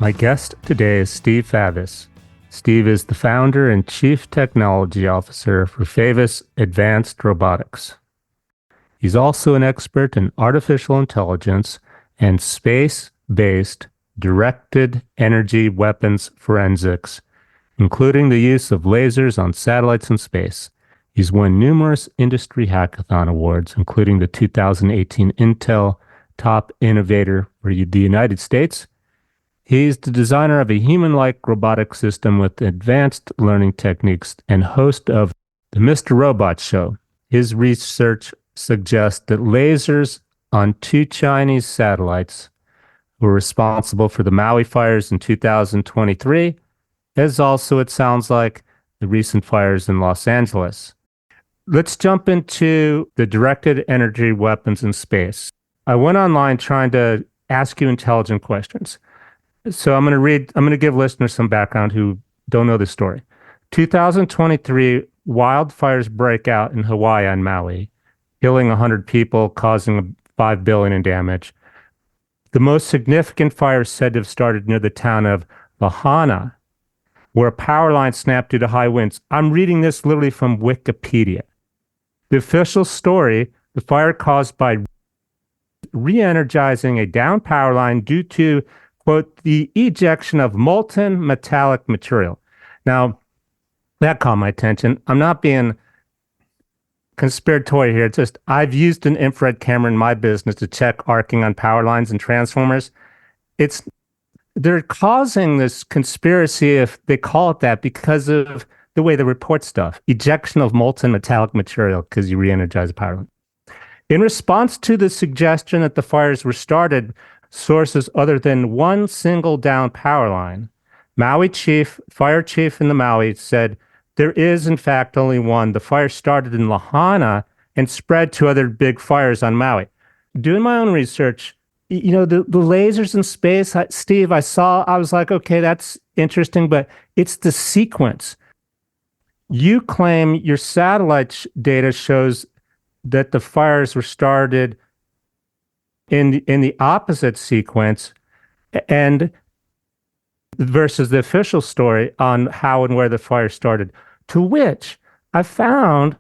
My guest today is Steve Favis. Steve is the founder and chief technology officer for Favis Advanced Robotics. He's also an expert in artificial intelligence and space-based directed energy weapons forensics, including the use of lasers on satellites in space. He's won numerous industry hackathon awards, including the 2018 Intel Top Innovator for the United States. He's the designer of a human-like robotic system with advanced learning techniques and host of the Mr. Robot Show. His research suggests that lasers on 2 Chinese satellites were responsible for the Maui fires in 2023, as also, it sounds like, the recent fires in Los Angeles. Let's jump into the directed energy weapons in space. I went online trying to ask you intelligent questions. So I'm going to give listeners some background who don't know the story. 2023, wildfires break out in Hawaii on Maui, killing 100 people, causing $5 billion in damage. The most significant fire is said to have started near the town of Lahaina, where a power line snapped due to high winds. I'm reading this literally from Wikipedia. The official story, the fire caused by re-energizing a down power line due to, quote, the ejection of molten metallic material. Now, that caught my attention. I'm not being conspiratorial here. It's just I've used an infrared camera in my business to check arcing on power lines and transformers. They're causing this conspiracy, if they call it that, because of the way they report stuff. Ejection of molten metallic material because you re-energize a power line. In response to the suggestion that the fires were started, sources other than one single down power line, fire chief in the Maui said, there is in fact only one. The fire started in Lahaina and spread to other big fires on Maui. Doing my own research, the lasers in space, Steve, I was like, okay, that's interesting, but it's the sequence. You claim your satellite data shows that the fires were started in the opposite sequence, and versus the official story on how and where the fire started. To which I found,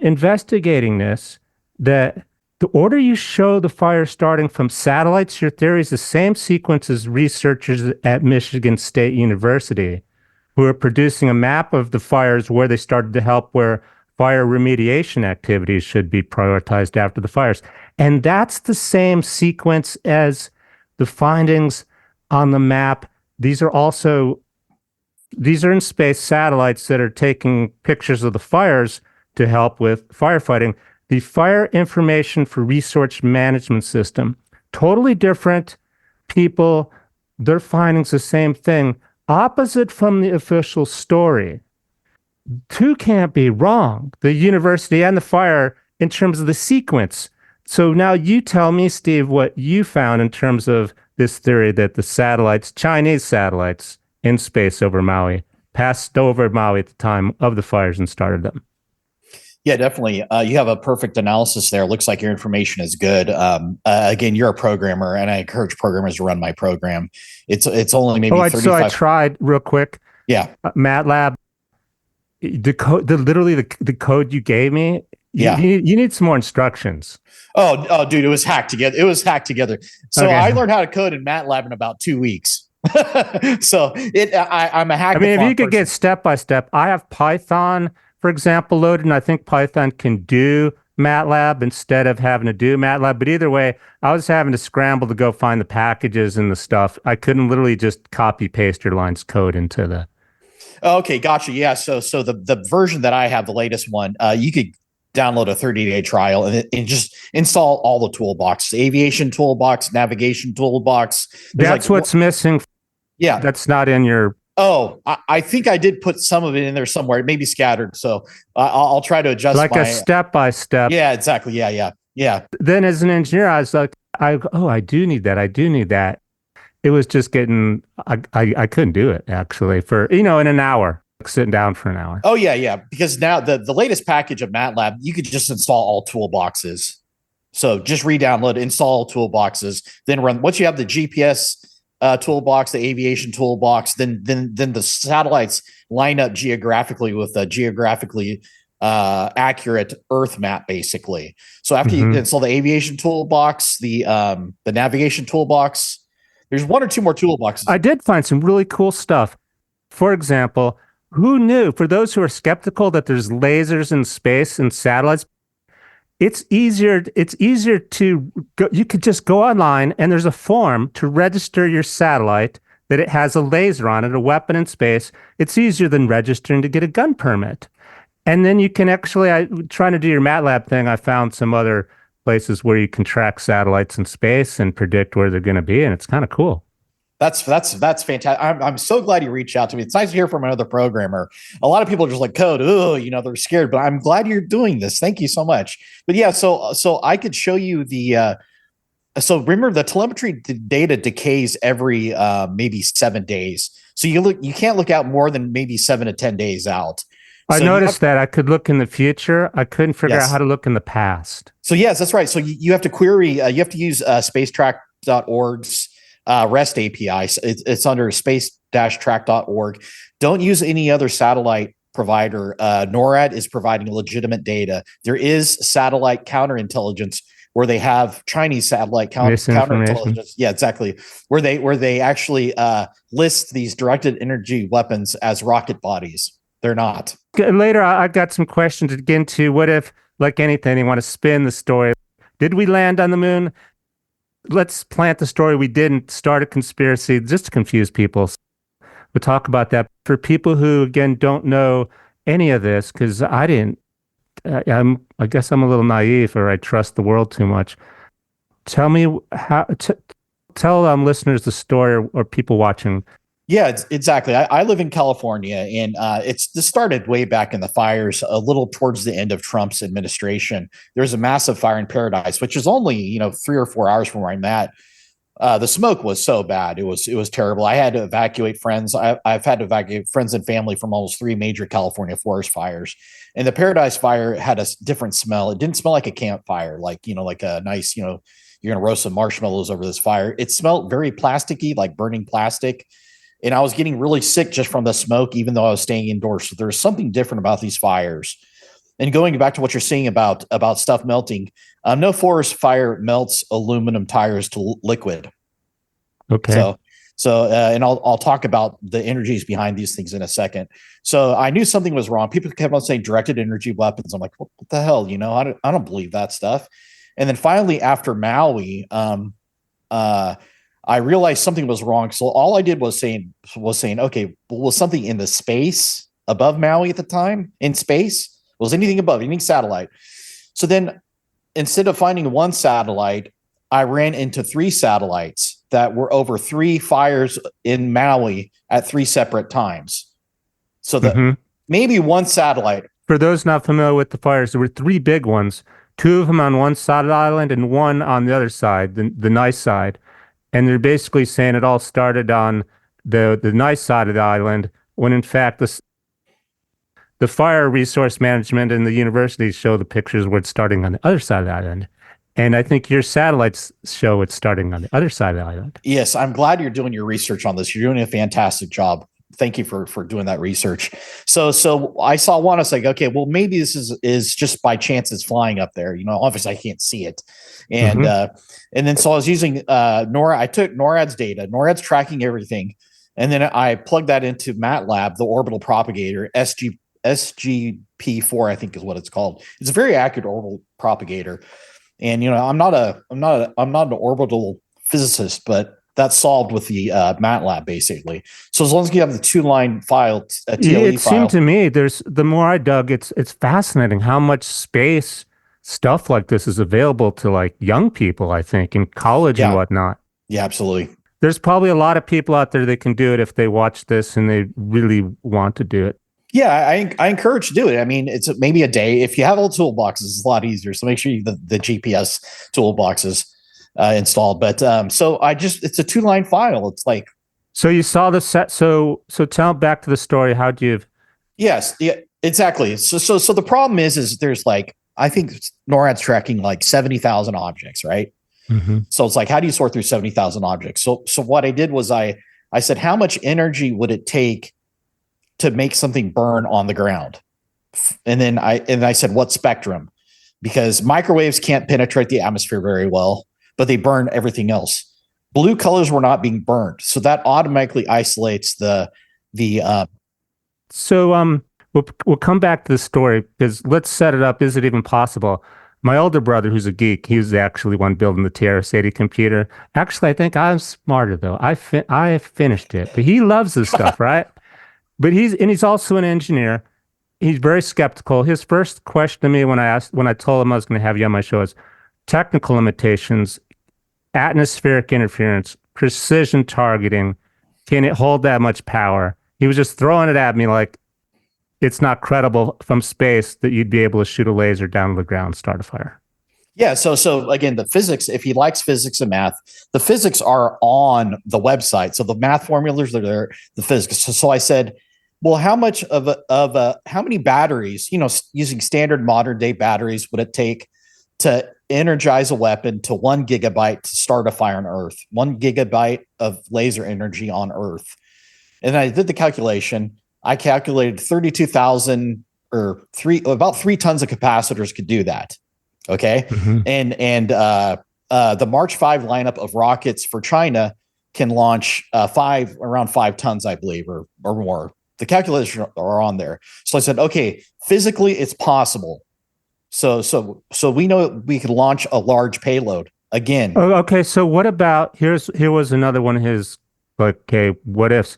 investigating this, that the order you show the fire starting from satellites, your theory is the same sequence as researchers at Michigan State University who are producing a map of the fires where they started to help, where fire remediation activities should be prioritized after the fires. And that's the same sequence as the findings on the map. These are in space satellites that are taking pictures of the fires to help with firefighting. The Fire Information for Resource Management System, totally different people. Their findings the same thing, opposite from the official story. Two can't be wrong, the university and the fire, in terms of the sequence. So now you tell me, Steve, what you found in terms of this theory that the satellites, Chinese satellites in space over Maui, passed over Maui at the time of the fires and started them. Yeah, definitely. You have a perfect analysis there. Looks like your information is good. Again, you're a programmer, and I encourage programmers to run my program. It's only maybe 35. So I tried real quick. Yeah. MATLAB. The code, the code you gave me. Yeah. You need some more instructions. Oh, dude, it was hacked together. So okay. I learned how to code in MATLAB in about 2 weeks. So I'm a hacker. I mean, if you could get step by step, I have Python, for example, loaded, and I think Python can do MATLAB instead of having to do MATLAB. But either way, I was having to scramble to go find the packages and the stuff. I couldn't literally just copy paste your lines code into the. Okay, gotcha. Yeah. So the version that I have, the latest one, you could download a 30-day trial and just install all the toolbox, the aviation toolbox, navigation toolbox. That's what's missing. Yeah. That's not in your. Oh, I think I did put some of it in there somewhere. It may be scattered. So I'll try to adjust like a step by step. Yeah, exactly. Yeah. Then as an engineer, I was like, I do need that. It was just getting, I couldn't do it actually for, in an hour, sitting down for an hour. Oh yeah. Because now the latest package of MATLAB, you could just install all toolboxes. So just re-download, install toolboxes, then run. Once you have the GPS toolbox, the aviation toolbox, then the satellites line up geographically with a geographically accurate Earth map, basically. So after you install the aviation toolbox, the navigation toolbox, there's one or two more toolboxes. I did find some really cool stuff. For example, who knew, for those who are skeptical that there's lasers in space and satellites, it's easier to go, you could just go online and there's a form to register your satellite that it has a laser on it, a weapon in space. It's easier than registering to get a gun permit. And then you can actually, trying to do your MATLAB thing, I found some other places where you can track satellites in space and predict where they're going to be, and it's kind of cool. That's fantastic. I'm so glad you reached out to me. It's nice to hear from another programmer. A lot of people are just like, code, they're scared, but I'm glad you're doing this. Thank you so much. But yeah, so I could show you the so remember the telemetry data decays every maybe 7 days. So you can't look out more than maybe 7 to 10 days out. I noticed that I could look in the future. I couldn't figure out how to look in the past. So yes, that's right. So you have to query, you have to use spacetrack.org's REST API. It's under space-track.org. Don't use any other satellite provider. NORAD is providing legitimate data. There is satellite counterintelligence where they have Chinese satellite counterintelligence. Yeah, exactly. Where they actually list these directed energy weapons as rocket bodies. They're not. Later, I got some questions to get into. What if, like anything, they want to spin the story? Did we land on the moon? Let's plant the story we didn't, start a conspiracy just to confuse people. We'll talk about that. For people who, again, don't know any of this, because I didn't, I guess I'm a little naive, or I trust the world too much. Tell me how, tell listeners the story, or people watching. Yeah, exactly. I live in California, and this started way back in the fires, a little towards the end of Trump's administration. There's a massive fire in Paradise, which is only 3 or 4 hours from where I'm at. The smoke was so bad; it was terrible. I had to evacuate friends. I've had to evacuate friends and family from almost 3 major California forest fires. And the Paradise fire had a different smell. It didn't smell like a campfire, like a nice, you're gonna roast some marshmallows over this fire. It smelled very plasticky, like burning plastic. And I was getting really sick just from the smoke, even though I was staying indoors. So there's something different about these fires. And going back to what you're saying about stuff melting, no forest fire melts aluminum tires to liquid. Okay. So and I'll talk about the energies behind these things in a second. So I knew something was wrong. People kept on saying directed energy weapons. I'm like, what the hell? I don't believe that stuff. And then finally, after Maui, I realized something was wrong. So all I did was saying, okay, was something in the space above Maui at the time in space? Was anything above, any satellite? So then instead of finding one satellite, I ran into 3 satellites that were over 3 fires in Maui at 3 separate times. So that maybe one satellite. For those not familiar with the fires, there were 3 big ones, 2 of them on one side of the island and 1 on the other side, the nice side. And they're basically saying it all started on the nice side of the island, when in fact the fire resource management and the universities show the pictures where it's starting on the other side of the island. And I think your satellites show it's starting on the other side of the island. Yes, I'm glad you're doing your research on this. You're doing a fantastic job. Thank you for doing that research. So I saw one. I was like, okay, well, maybe this is just by chance it's flying up there. Obviously I can't see it, and then so I was using NORAD. I took NORAD's data. NORAD's tracking everything, and then I plugged that into MATLAB, the orbital propagator, SGP4, I think is what it's called. It's a very accurate orbital propagator, and I'm not an orbital physicist, but that's solved with the MATLAB, basically. So as long as you have the 2-line file, TLE it seemed to me the more I dug, it's fascinating how much space stuff like this is available to like young people, I think, in college and whatnot. Yeah, absolutely. There's probably a lot of people out there that can do it if they watch this and they really want to do it. Yeah, I encourage to do it. I mean, it's maybe a day. If you have all toolboxes, it's a lot easier. So make sure you have the GPS toolboxes installed. But so it's a 2-line file. It's like, so you saw the set. So tell back to the story. How'd you? Yes, yeah, exactly. So the problem is there's like, I think NORAD's tracking like 70,000 objects, right? Mm-hmm. So it's like, how do you sort through 70,000 objects? So what I did was I said, how much energy would it take to make something burn on the ground? And then I said, what spectrum? Because microwaves can't penetrate the atmosphere very well, but they burn everything else. Blue colors were not being burned, so that automatically isolates the. So we'll come back to the story because let's set it up. Is it even possible? My older brother, who's a geek, he was actually one building the TRS-80 computer. Actually, I think I'm smarter though. I finished it, but he loves this stuff, right? But he's also an engineer. He's very skeptical. His first question to me when I told him I was going to have you on my show is technical limitations, atmospheric interference, precision targeting. Can it hold that much power? He was just throwing it at me like it's not credible from space that you'd be able to shoot a laser down to the ground and start a fire. Yeah. So again, the physics, if he likes physics and math, the physics are on the website. So the math formulas are there, the physics. So I said, well, how much how many batteries, using standard modern day batteries, would it take to energize a weapon to 1 gigabyte to start a fire on Earth? 1 gigabyte of laser energy on Earth. And I did the calculation. I calculated 32,000 or about 3 tons of capacitors could do that. Okay. Mm-hmm. And the March 5 lineup of rockets for China can launch around 5 tons, I believe, or more. The calculations are on there. So I said, okay, physically it's possible. So we know we could launch a large payload again. Oh, okay. So what about here was another one of his like, okay, what ifs?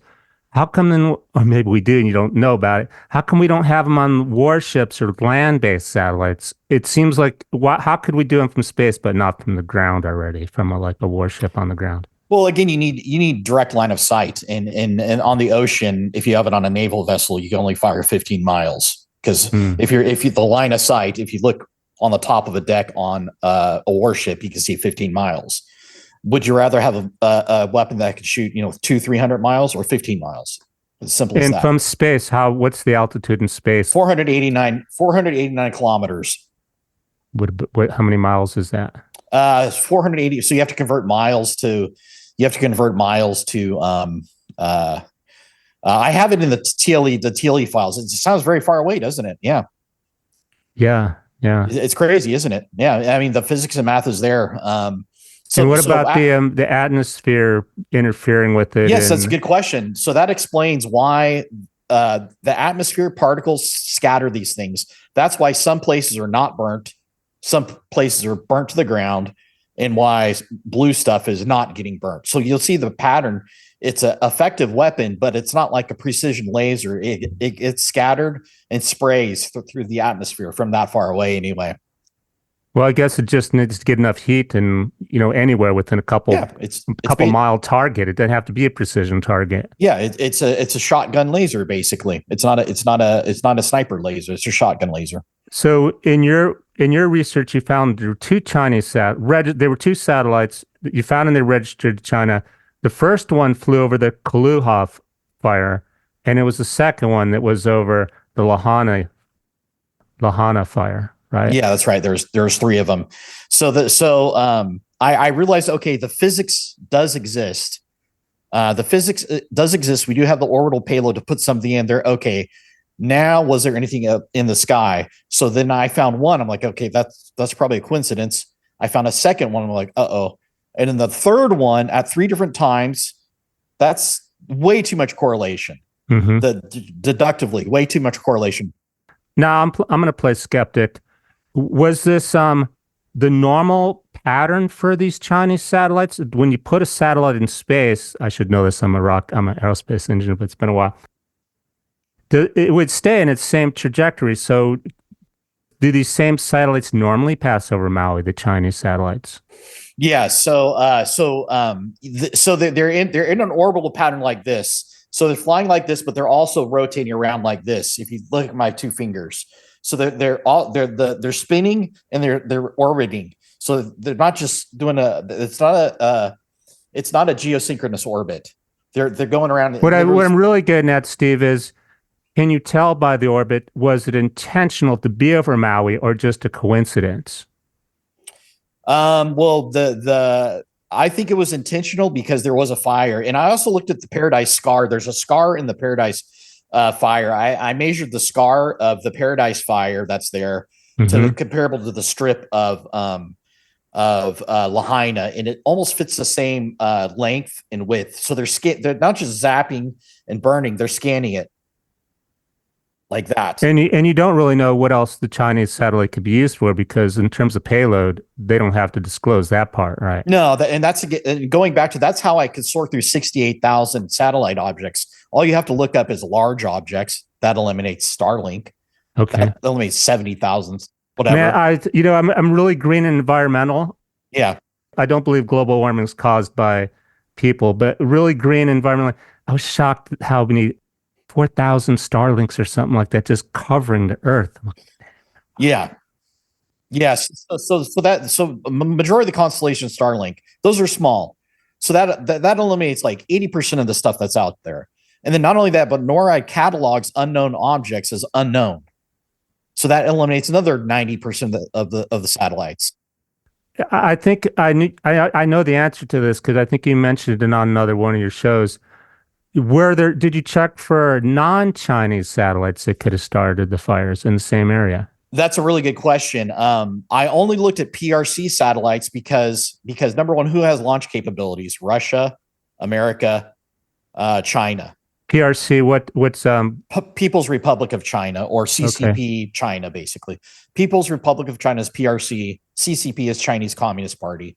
How come then, or maybe we do and you don't know about it. How come we don't have them on warships or land-based satellites? It seems like how could we do them from space but not from the ground already, from a warship on the ground? Well, again, you need direct line of sight, and on the ocean, if you have it on a naval vessel, you can only fire 15 miles because if you the line of sight, if you look on the top of a deck on a warship, you can see 15 miles. Would you rather have a weapon that could shoot 200-300 miles or 15 miles? As simple as that. And from space, what's the altitude in space? 489 kilometers. How many miles is that? 480. So you have to convert miles to. I have it in the TLE files. It sounds very far away, doesn't it? Yeah. Yeah. It's crazy, isn't it? Yeah. I mean, the physics and math is there. And what about the atmosphere interfering with it? Yes, that's a good question. So that explains why the atmosphere particles scatter these things. That's why some places are not burnt, some places are burnt to the ground, and why blue stuff is not getting burnt. So you'll see the pattern. It's an effective weapon, but it's not like a precision laser. It's scattered and sprays through the atmosphere from that far away anyway. Well, I guess it just needs to get enough heat and, anywhere within a couple mile target. It doesn't have to be a precision target. Yeah, it's a shotgun laser basically. It's not a sniper laser. It's a shotgun laser. So in your research, you found there were two Chinese there were 2 satellites that you found and they registered to China. The first one flew over the Kaluha fire, and it was the second one that was over the Lahana fire. Right. Yeah, that's right. There's 3 of them. I realized, okay, the physics does exist. Does exist. We do have the orbital payload to put something in there. Okay. Now, was there anything up in the sky? So then I found one. I'm like, okay, that's probably a coincidence. I found a second one. I'm like, uh-oh. And then the third one at 3 different times, that's way too much correlation. Mm-hmm. Deductively, way too much correlation. Now I'm going to play skeptic. Was this the normal pattern for these Chinese satellites? When you put a satellite in space, I should know this. I'm an aerospace engineer, but it's been a while. It would stay in its same trajectory. So, do these same satellites normally pass over Maui? The Chinese satellites? Yeah. So they're in an orbital pattern like this. So they're flying like this, but they're also rotating around like this. If you look at my 2 fingers. So they're spinning and they're orbiting. So they're not just doing it's not a geosynchronous orbit. They're going around. What I'm really getting at, Steve, is can you tell by the orbit, was it intentional to be over Maui or just a coincidence? Well, the I think it was intentional because there was a fire, and I also looked at the Paradise scar. There's a scar in the Paradise fire. I measured the scar of the Paradise fire that's there to comparable to the strip of Lahaina, and it almost fits the same length and width. So they're not just zapping and burning; they're scanning it like that. And you don't really know what else the Chinese satellite could be used for because in terms of payload, they don't have to disclose that part, right? No, and that's going back to that's how I could sort through 68,000 satellite objects. All you have to look up is large objects. That eliminates Starlink. Okay. That eliminates 70,000. Whatever. Man, I'm really green and environmental. Yeah. I don't believe global warming is caused by people, but really green environmental. I was shocked at how many 4,000 Starlinks or something like that just covering the Earth. Yeah. Yes. So majority of the constellation Starlink, those are small. So that eliminates like 80% of the stuff that's out there. And then not only that, but NORAD catalogs unknown objects as unknown. So that eliminates another 90% of the satellites. I think I know the answer to this because I think you mentioned it on another one of your shows. Did you check for non-Chinese satellites that could have started the fires in the same area? That's a really good question. I only looked at PRC satellites because number one, who has launch capabilities? Russia, America, China. PRC, what's People's Republic of China, or CCP Okay. China, basically. People's Republic of China is PRC. CCP is Chinese Communist Party.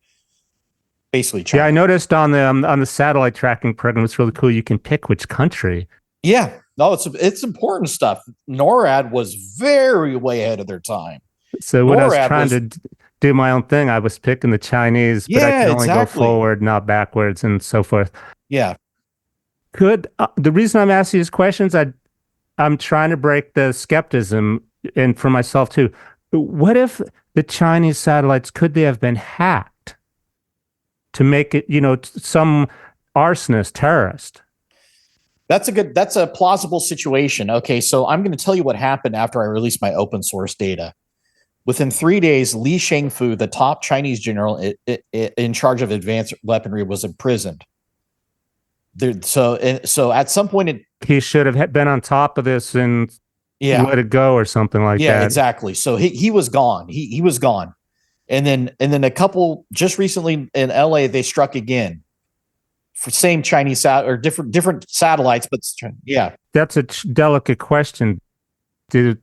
Basically, China. Yeah, I noticed on the satellite tracking program, it's really cool. You can pick which country. Yeah, no, it's important stuff. NORAD was very way ahead of their time. So when I was trying to do my own thing, I was picking the Chinese, but I can only go forward, not backwards, and so forth. Yeah. The reason I'm asking these questions, I'm trying to break the skepticism, and for myself too. What if the Chinese satellites, could they have been hacked to make it, some arsonist, terrorist? That's a plausible situation. Okay, so I'm going to tell you what happened after I released my open source data. Within 3 days, Li Shangfu, the top Chinese general in charge of advanced weaponry, was imprisoned. So at some point, he should have been on top of this and let it go or something like that. Yeah, exactly. So he was gone. He was gone, and then a couple just recently in LA they struck again for same Chinese or different satellites, but yeah, that's a delicate question. Do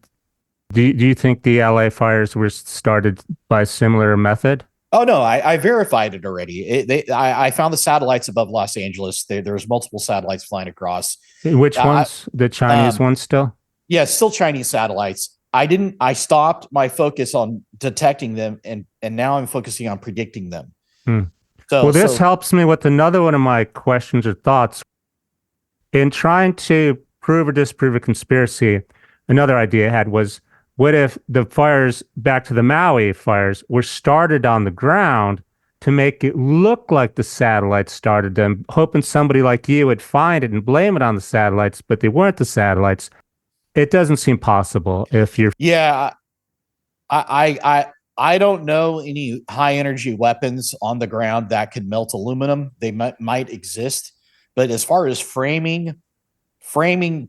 you think the LA fires were started by a similar method? Oh no, I verified it already. I found the satellites above Los Angeles. There's multiple satellites flying across. Which ones? The Chinese ones still? Yeah, still Chinese satellites. I stopped my focus on detecting them, and now I'm focusing on predicting them. So this helps me with another one of my questions or thoughts. In trying to prove or disprove a conspiracy, another idea I had was, what if the fires, back to the Maui fires, were started on the ground to make it look like the satellites started them, hoping somebody like you would find it and blame it on the satellites, but they weren't the satellites. It doesn't seem possible if you're... Yeah, I don't know any high energy weapons on the ground that could melt aluminum. They might exist, but as far as framing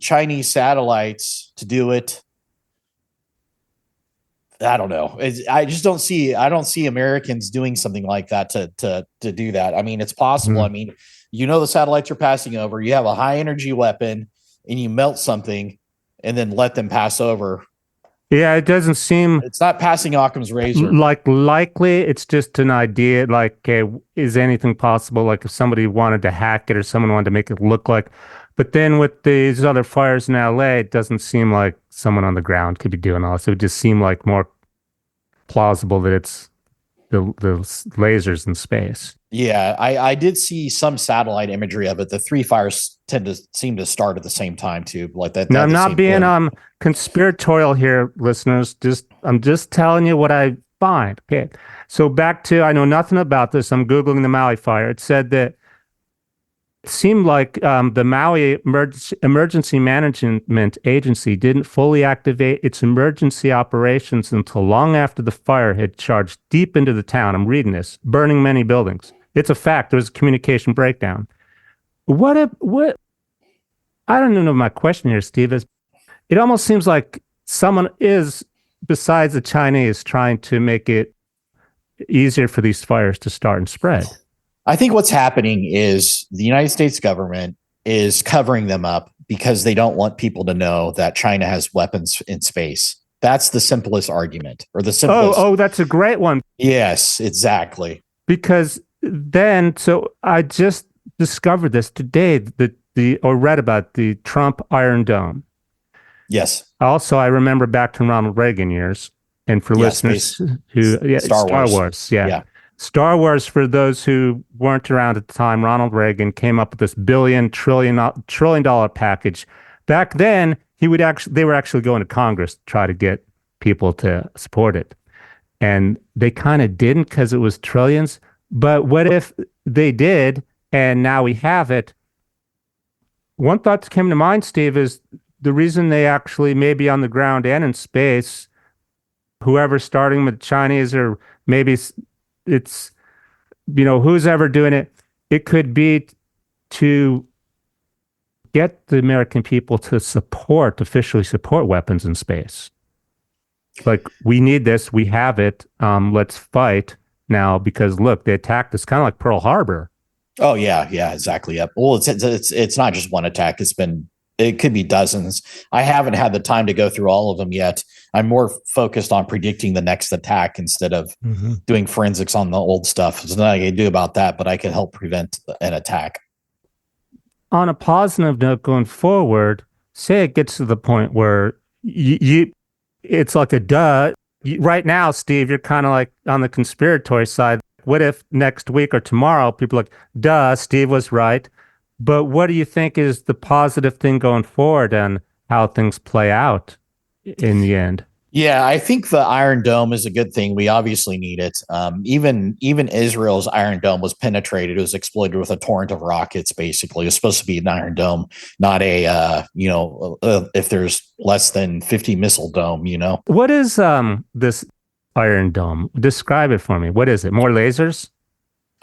Chinese satellites to do it, I don't know. I don't see Americans doing something like that to do that. I mean, it's possible. I mean, the satellites are passing over. You have a high energy weapon and you melt something and then let them pass over. Yeah, it doesn't seem... It's not passing Occam's razor. Like, likely, it's just an idea. Like, is anything possible? Like, if somebody wanted to hack it or someone wanted to make it look like... But then with these other fires in LA, it doesn't seem like someone on the ground could be doing all this. It would just seem like more plausible that it's the lasers in space. Yeah, I did see some satellite imagery of it. The three fires seem to start at the same time too, like that. Now, I'm not being conspiratorial here, listeners. I'm just telling you what I find. Okay, so back to, I know nothing about this. I'm Googling the Maui fire. It said that seemed like the Maui Emergency Management Agency didn't fully activate its emergency operations until long after the fire had charged deep into the town. I'm reading this, burning many buildings. It's a fact. There was a communication breakdown. What? I don't even know. My question here, Steve, is it almost seems like someone is, besides the Chinese, trying to make it easier for these fires to start and spread. I think what's happening is the United States government is covering them up because they don't want people to know that China has weapons in space. That's the simplest argument, or the simplest. Oh, that's a great one. Yes, exactly. Because then, so I just discovered this today, or read about the Trump Iron Dome. Yes. Also, I remember back to Ronald Reagan years. And for listeners Star Wars. Yeah. Star Wars, for those who weren't around at the time, Ronald Reagan came up with this trillion dollar package. Back then, they were actually going to Congress to try to get people to support it. And they kind of didn't because it was trillions. But what if they did, and now we have it? One thought that came to mind, Steve, is the reason they actually may be on the ground and in space, whoever's starting with Chinese, or maybe it's who's ever doing it, it could be to get the American people to officially support weapons in space. Like, we need this, we have it, let's fight now, because look, they attacked us kind of like Pearl Harbor. Oh yeah, exactly. Yep. Well, it's not just one attack. It could be dozens. I haven't had the time to go through all of them yet. I'm more focused on predicting the next attack instead of doing forensics on the old stuff. There's nothing I can do about that, but I can help prevent an attack. On a positive note, going forward, say it gets to the point where it's like a duh. Right now, Steve, you're kind of like on the conspiratory side. What if next week or tomorrow people are like, duh, Steve was right. But what do you think is the positive thing going forward and how things play out in the end? Yeah, I think the Iron Dome is a good thing. We obviously need it. Even Israel's Iron Dome was penetrated. It was exploited with a torrent of rockets. Basically, it was supposed to be an Iron Dome, not a if there's less than 50 missile dome. What is this Iron Dome? Describe it for me. What is it? More lasers?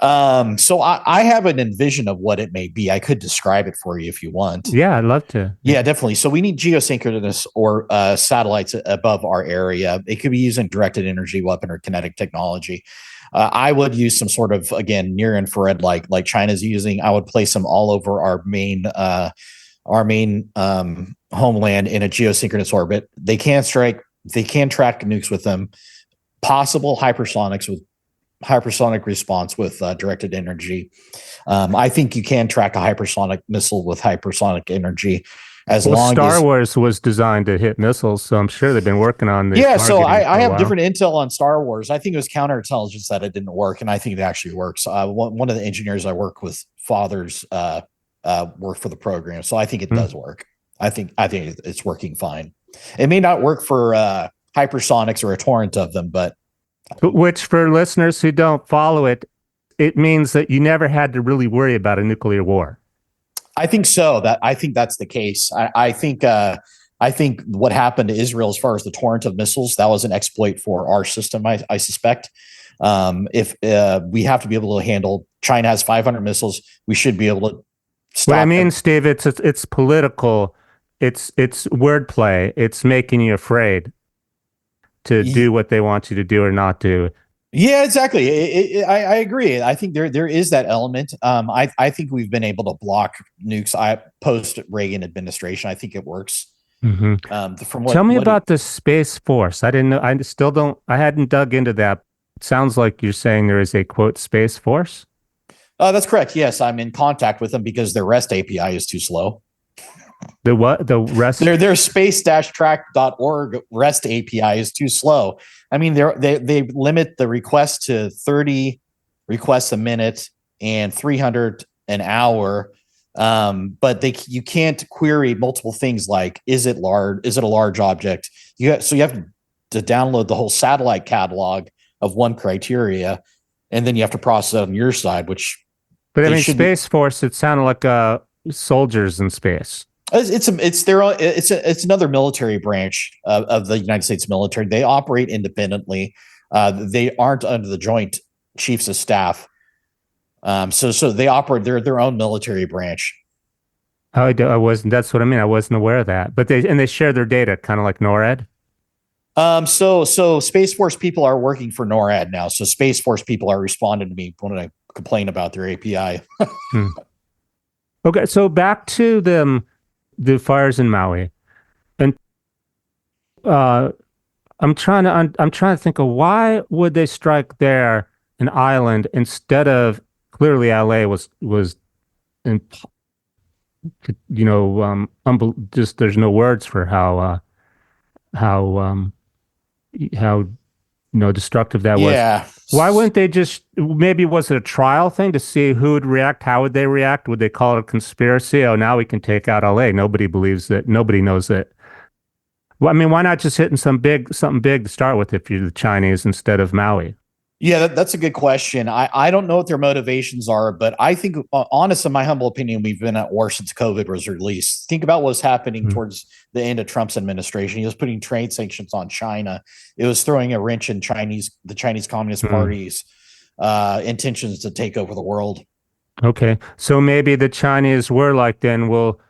So I have an envision of what it may be. I could describe it for you if you want. Yeah, I'd love to. Yeah, definitely. So we need geosynchronous or satellites above our area. It could be using directed energy weapon or kinetic technology. I would use some sort of, again, near infrared like China's using. I would place them all over our main homeland in a geosynchronous orbit. They can track nukes with them. Possible hypersonic response with directed energy. I think you can track a hypersonic missile with hypersonic energy Star Wars was designed to hit missiles, so I'm sure they've been working on this. Yeah, so I have different intel on Star Wars. I think it was counterintelligence that it didn't work, and I think it actually works. One of the engineers I work with, fathers work for the program, so I think it does work. I think it's working fine. It may not work for hypersonics or a torrent of them, but which, for listeners who don't follow it, it means that you never had to really worry about a nuclear war. I think so. I think that's the case. I think what happened to Israel as far as the torrent of missiles, that was an exploit for our system. I suspect. If we have to be able to handle, China has 500 missiles, we should be able to stop. What I mean, Steve, it's political. It's wordplay. It's making you afraid to do what they want you to do or not do. Yeah, exactly. I agree. I think there is that element. I think we've been able to block nukes. Post Reagan administration, I think it works. Tell me about the Space Force. I didn't know. I still don't. I hadn't dug into that. It sounds like you're saying there is a quote Space Force. That's correct. Yes, I'm in contact with them because their REST API is too slow. The what? The REST? Their space-track.org REST API is too slow. I mean, they limit the request to 30 requests a minute and 300 an hour. But you can't query multiple things like, is it large? Is it a large object? So you have to download the whole satellite catalog of one criteria, and then you have to process it on your side, which But I They mean, should be. Space Force, it sounded like soldiers in space. It's another military branch of the United States military. They operate independently. They aren't under the Joint Chiefs of Staff. So they operate their own military branch. I wasn't, that's what I mean. I wasn't aware of that. But they share their data, kind of like NORAD. So Space Force people are working for NORAD now. So Space Force people are responding to me when I complain about their API. Hmm. Okay, so back to the fires in Maui, and uh, I'm trying to think of why would they strike there, an island, instead of clearly LA was in, just there's no words for how how destructive that was. Yeah. Why wouldn't they just, maybe was it a trial thing to see who would react? How would they react? Would they call it a conspiracy? Oh, now we can take out LA. Nobody believes that. Nobody knows that. Well, I mean, why not just hitting something big to start with if you're the Chinese instead of Maui? Yeah, that's a good question. I don't know what their motivations are, but I think, honest, in my humble opinion, we've been at war since COVID was released. Think about what's happening Hmm. towards the end of Trump's administration. He was putting trade sanctions on China. It was throwing a wrench in the Chinese Communist Hmm. Party's intentions to take over the world. Okay, so maybe the Chinese were like, then we'll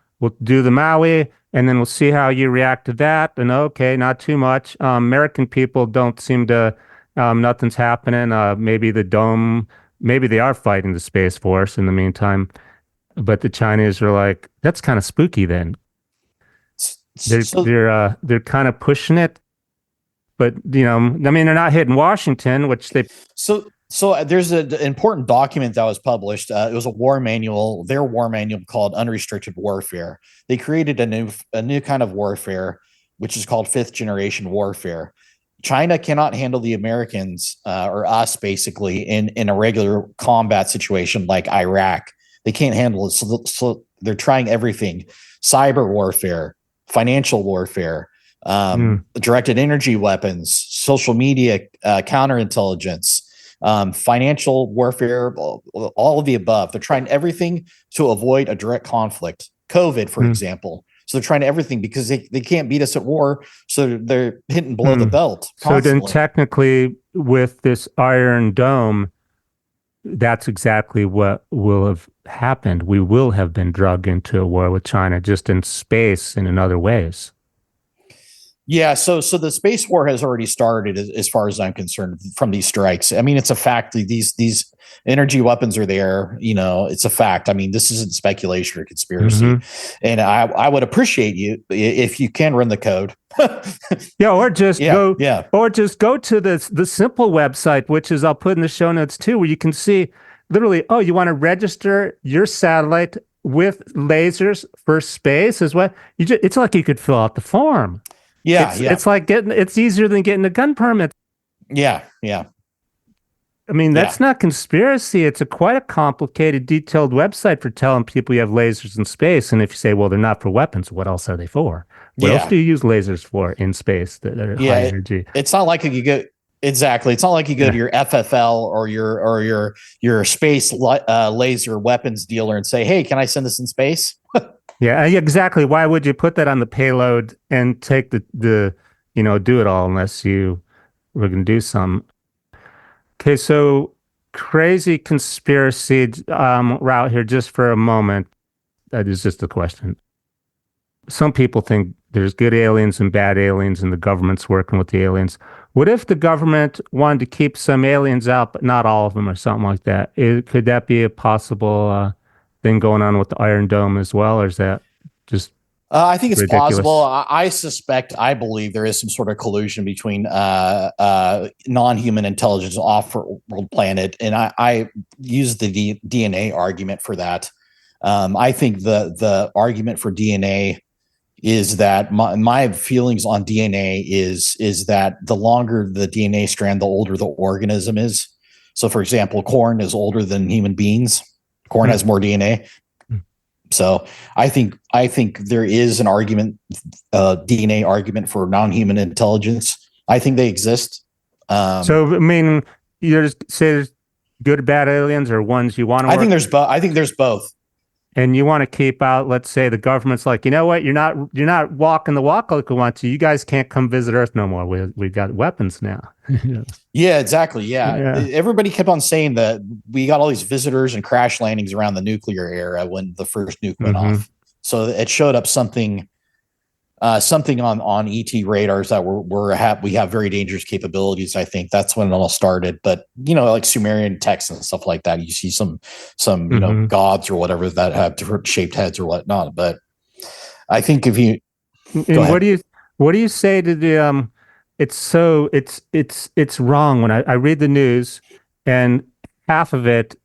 do the Maui, and then we'll see how you react to that. And okay, not too much. American people don't seem to. Nothing's happening. Maybe the dome. Maybe they are fighting the Space Force in the meantime. But the Chinese are like, that's kind of spooky. Then So they're kind of pushing it. But I mean, they're not hitting Washington, which they. so there's an important document that was published. It was a war manual, their war manual called Unrestricted Warfare. They created a new kind of warfare, which is called fifth generation warfare. China cannot handle the Americans or us basically in a regular combat situation like Iraq. They can't handle it, so they're trying everything: cyber warfare, financial warfare, Mm, directed energy weapons, social media, counterintelligence, financial warfare, all of the above. They're trying everything to avoid a direct conflict. COVID, for mm, example. So they're trying everything because they can't beat us at war. So they're hitting below the mm. belt So then, constantly. technically, with this Iron Dome, that's exactly what will have happened. We will have been drugged into a war with China, just in space and in other ways. Yeah, so the space war has already started, as far as I'm concerned, from these strikes. I mean, it's a fact. These energy weapons are there. It's a fact. I mean, this isn't speculation or conspiracy. Hmm. And I would appreciate you if you can run the code. Yeah, Yeah, yeah, or just go to the simple website, which is I'll put in the show notes too, where you can see literally, oh, you want to register your satellite with lasers for space is what you just, it's like you could fill out the form. yeah, yeah, It's like it's easier than getting a gun permit. yeah, yeah, I mean, yeah, that's not conspiracy. It's quite a complicated, detailed website for telling people you have lasers in space. And if you say, well, they're not for weapons, what else are they for? What else yeah. do you use lasers for in space that are Yeah, high energy? it's not like you go exactly. It's not like you go to Yeah. your FFL or your space laser weapons dealer and say, "Hey, can I send this in space?" Yeah, exactly. Why would you put that on the payload and take do it all unless you were going to do some? Okay, so crazy conspiracy route here just for a moment. That is just a question. Some people think there's good aliens and bad aliens, and the government's working with the aliens. What if the government wanted to keep some aliens out, but not all of them, or something like that? Could that be a possible thing going on with the Iron Dome as well, or is that just I think it's plausible. ridiculous? I believe there is some sort of collusion between non-human intelligence off-world planet, and I use the DNA argument for that. I think the argument for DNA is that my feelings on DNA is that the longer the DNA strand, the older the organism is. So, for example, corn is older than human beings. Corn Hmm. has more DNA. So I think there is an argument, DNA argument for non-human intelligence. I think they exist. So, I mean, you just say good or bad aliens, or ones you want to I work think there's both. I think there's both. and you want to keep out, let's say the government's like, you know what, you're not walking the walk like we want to. You guys can't come visit Earth no more. We've got weapons now. Yeah, exactly. Yeah. Yeah. Everybody kept on saying that we got all these visitors and crash landings around the nuclear era when the first nuke went off. So it showed up something on ET radars that we have very dangerous capabilities. I think that's when it all started. But like Sumerian texts and stuff like that, you see some gods or whatever that have different shaped heads or whatnot. But I think if you And what do you say to the it's wrong when I read the news and half of it,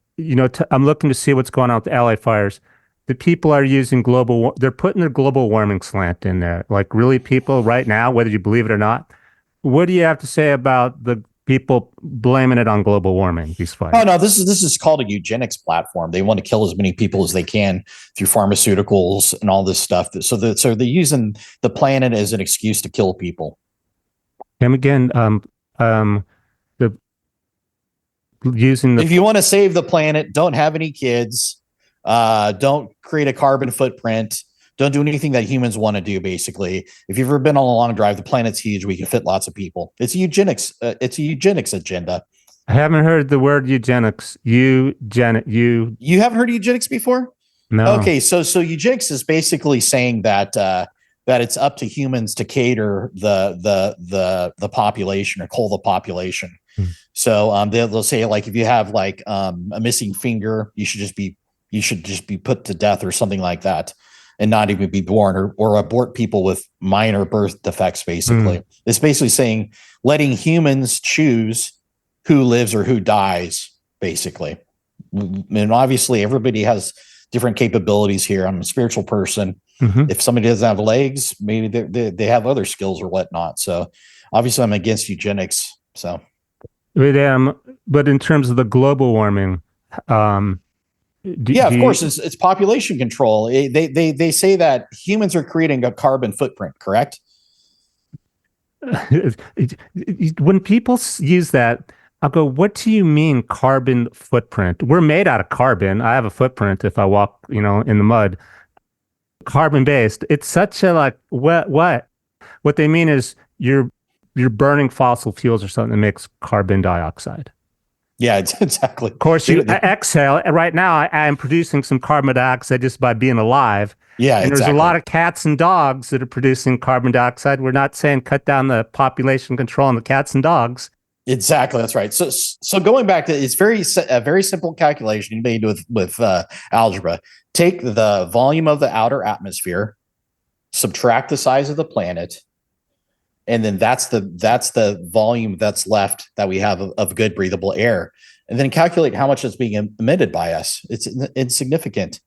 I'm looking to see what's going on with the LA fires. The people are using they're putting their global warming slant in there. Like really people right now, whether you believe it or not. What do you have to say about the people blaming it on global warming, these fires? Oh no, this is called a eugenics platform. They want to kill as many people as they can through pharmaceuticals and all this stuff. So they're using the planet as an excuse to kill people. And again, the using the if you want to save the planet, don't have any kids, don't create a carbon footprint, don't do anything that humans want to do. Basically, if you've ever been on a long drive, the planet's huge. We can fit lots of people. It's a eugenics. It's a eugenics agenda. I haven't heard the word eugenics. You haven't heard eugenics before? No. Okay, so eugenics is basically saying that that it's up to humans to cater the population or cull the population. So they'll say like if you have like a missing finger, you should just be put to death or something like that, and not even be born or abort people with minor birth defects. Basically, it's basically saying letting humans choose who lives or who dies. Basically, and obviously everybody has different capabilities here. I'm a spiritual person. If somebody doesn't have legs, maybe they have other skills or whatnot. So obviously I'm against eugenics. So, but in terms of the global warming, of course, it's population control. They say that humans are creating a carbon footprint, correct? When people use that, I'll go, what do you mean carbon footprint? We're made out of carbon. I have a footprint if I walk, in the mud. Carbon based. It's such a like what? What they mean is you're burning fossil fuels or something that makes carbon dioxide. Yeah, exactly. Of course, you exhale. Right now, I am producing some carbon dioxide just by being alive. Yeah, and exactly. There's a lot of cats and dogs that are producing carbon dioxide. We're not saying cut down the population control on the cats and dogs. Exactly, that's right. So going back to it's a very simple calculation you made with algebra. Take the volume of the outer atmosphere, subtract the size of the planet, and then that's the volume that's left that we have of good breathable air, and then calculate how much is being emitted by us. It's insignificant.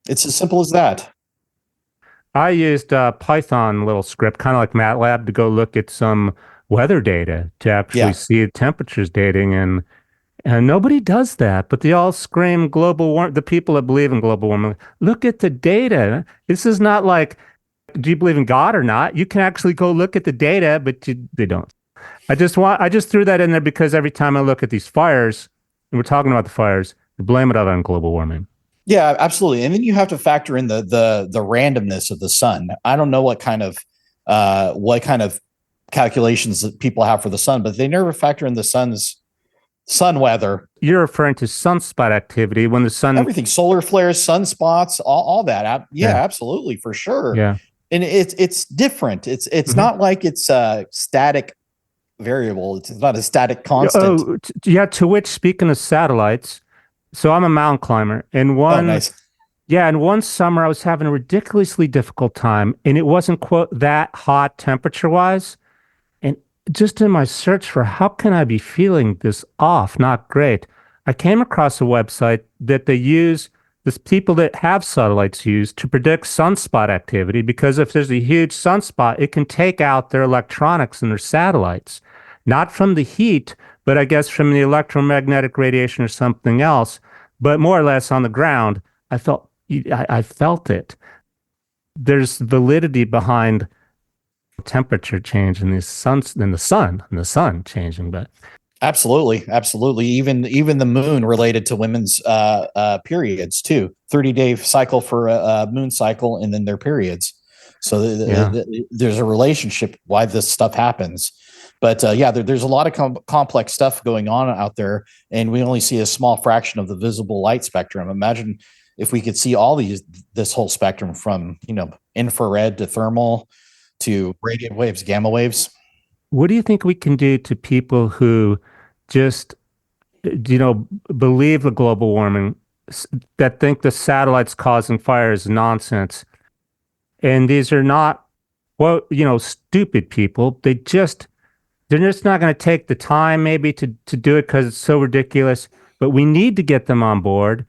It's as simple as that. I used Python little script, kind of like MATLAB, to go look at some weather data to actually see temperatures dating, and nobody does that, but they all scream global warming. The people that believe in global warming, look at the data. This is not like, do you believe in God or not? You can actually go look at the data, but they don't. I just threw that in there because every time I look at these fires, and we're talking about the fires, they blame it on global warming. Yeah, absolutely. And then you have to factor in the randomness of the sun. I don't know what kind of calculations that people have for the sun, but they never factor in the sun weather. You're referring to sunspot activity when the sun, everything, solar flares, sunspots, all that. Yeah, absolutely, for sure. Yeah, and it's different. It's not like it's a static variable. It's not a static constant. Oh, yeah. To which, speaking of satellites, so I'm a mountain climber, and one summer I was having a ridiculously difficult time, and it wasn't quote that hot temperature wise. Just in my search for how can I be feeling this off, not great, I came across a website that people that have satellites use to predict sunspot activity, because if there's a huge sunspot, it can take out their electronics and their satellites, not from the heat, but I guess from the electromagnetic radiation or something else, but more or less on the ground. I felt it. There's validity behind temperature change and the sun changing, but Absolutely, absolutely. Even the moon related to women's periods too. 30-day cycle for a moon cycle, and then their periods. So there's a relationship why this stuff happens. But there's a lot of complex stuff going on out there, and we only see a small fraction of the visible light spectrum. Imagine if we could see this whole spectrum from infrared to thermal to radiant waves, gamma waves. What do you think we can do to people who just, believe the global warming, that think the satellites causing fire is nonsense? And these are not, stupid people. They're just not going to take the time maybe to do it because it's so ridiculous. But we need to get them on board.